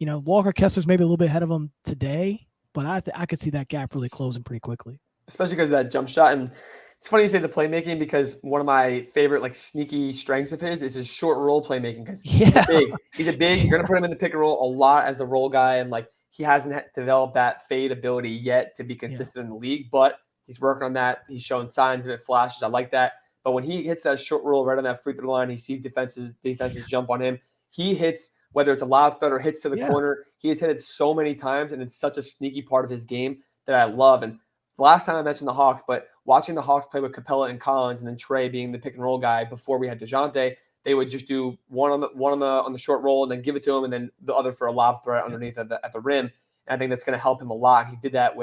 Walker Kessler's maybe a little bit ahead of him today, but I could see that gap really closing pretty quickly, especially because of that jump shot. And it's funny you say the playmaking, because one of my favorite sneaky strengths of his is his short roll playmaking. Because he's a big. You're gonna put him in the pick and roll a lot as a roll guy, and he hasn't developed that fade ability yet to be consistent in the league. But he's working on that. He's showing signs of it, flashes. I like that. But when he hits that short roll right on that free throw line, he sees defenses jump on him. He hits, whether it's a lob threat or hits to the corner, he has hit it so many times, and it's such a sneaky part of his game that I love. And the last time I mentioned the Hawks, but watching the Hawks play with Capella and Collins, and then Trey being the pick and roll guy before we had DeJounte, they would just do one on the short roll and then give it to him, and then the other for a lob threat underneath at the rim. And I think that's going to help him a lot. He did that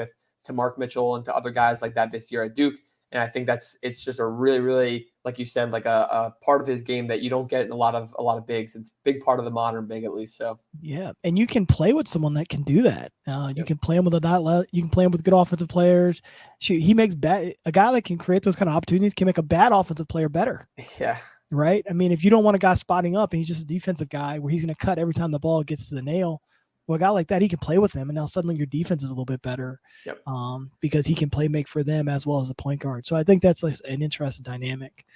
to Mark Mitchell and to other guys like that this year at Duke. And I think it's just a really, really, like you said, a part of his game that you don't get in a lot of bigs. It's a big part of the modern big, at least. So and you can play with someone that can do that. You can play him with you can play him with good offensive players. He makes a guy that can create those kind of opportunities can make a bad offensive player better. Yeah. Right. I mean, if you don't want a guy spotting up and he's just a defensive guy where he's going to cut every time the ball gets to the nail, well, a guy like that, he can play with them, and now suddenly your defense is a little bit better because he can make for them as well as the point guard. So I think that's an interesting dynamic.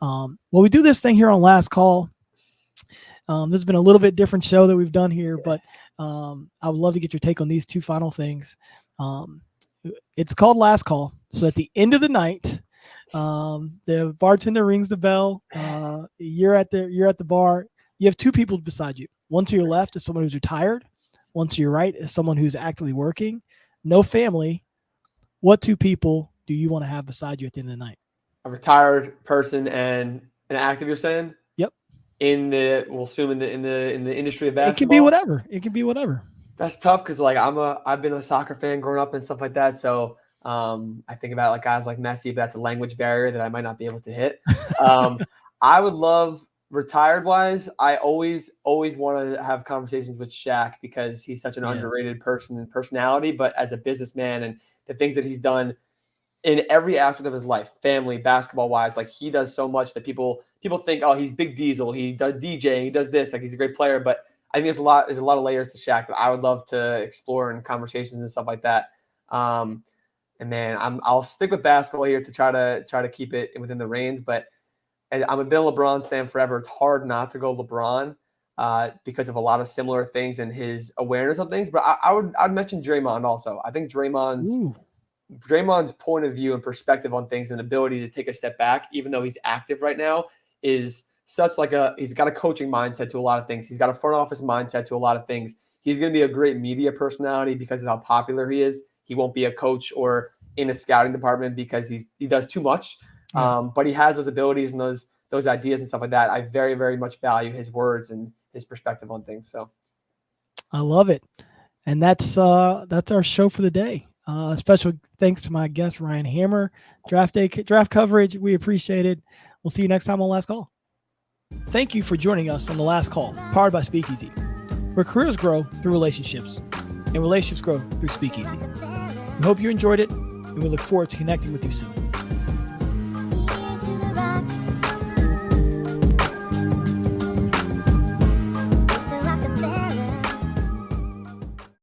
Well, we do this thing here on Last Call. This has been a little bit different show that we've done here, but I would love to get your take on these two final things. It's called Last Call. So at the end of the night, the bartender rings the bell. You're at the bar. You have two people beside you. One to your left is someone who's retired. One to your right is someone who's actively working. No family. What two people do you want to have beside you at the end of the night? A retired person and an active, you're saying? Yep. We'll assume in the industry of basketball. It can be whatever. That's tough because I've been a soccer fan growing up and stuff like that. So I think about guys like Messi, but that's a language barrier that I might not be able to hit. I would love. Retired wise, I always want to have conversations with Shaq because he's such an underrated person and personality. But as a businessman and the things that he's done in every aspect of his life, family, basketball wise, he does so much that people think, oh, he's Big Diesel, he does DJing, he does this, he's a great player. But I think there's a lot of layers to Shaq that I would love to explore in conversations and stuff like that. And man, I'll stick with basketball here to try to keep it within the reins, but. I'm a big LeBron stan forever. It's hard not to go LeBron because of a lot of similar things and his awareness of things. But I'd mention Draymond also. I think Draymond's point of view and perspective on things and ability to take a step back, even though he's active right now, is such he's got a coaching mindset to a lot of things. He's got a front office mindset to a lot of things. He's going to be a great media personality because of how popular he is. He won't be a coach or in a scouting department because he does too much. But he has those abilities and those ideas and stuff like that. I very, very much value his words and his perspective on things. So I love it. And that's our show for the day. Special thanks to my guest, Ryan Hammer. Draft coverage. We appreciate it. We'll see you next time on Last Call. Thank you for joining us on The Last Call, powered by Speakeasy, where careers grow through relationships and relationships grow through Speakeasy. We hope you enjoyed it, and we look forward to connecting with you soon.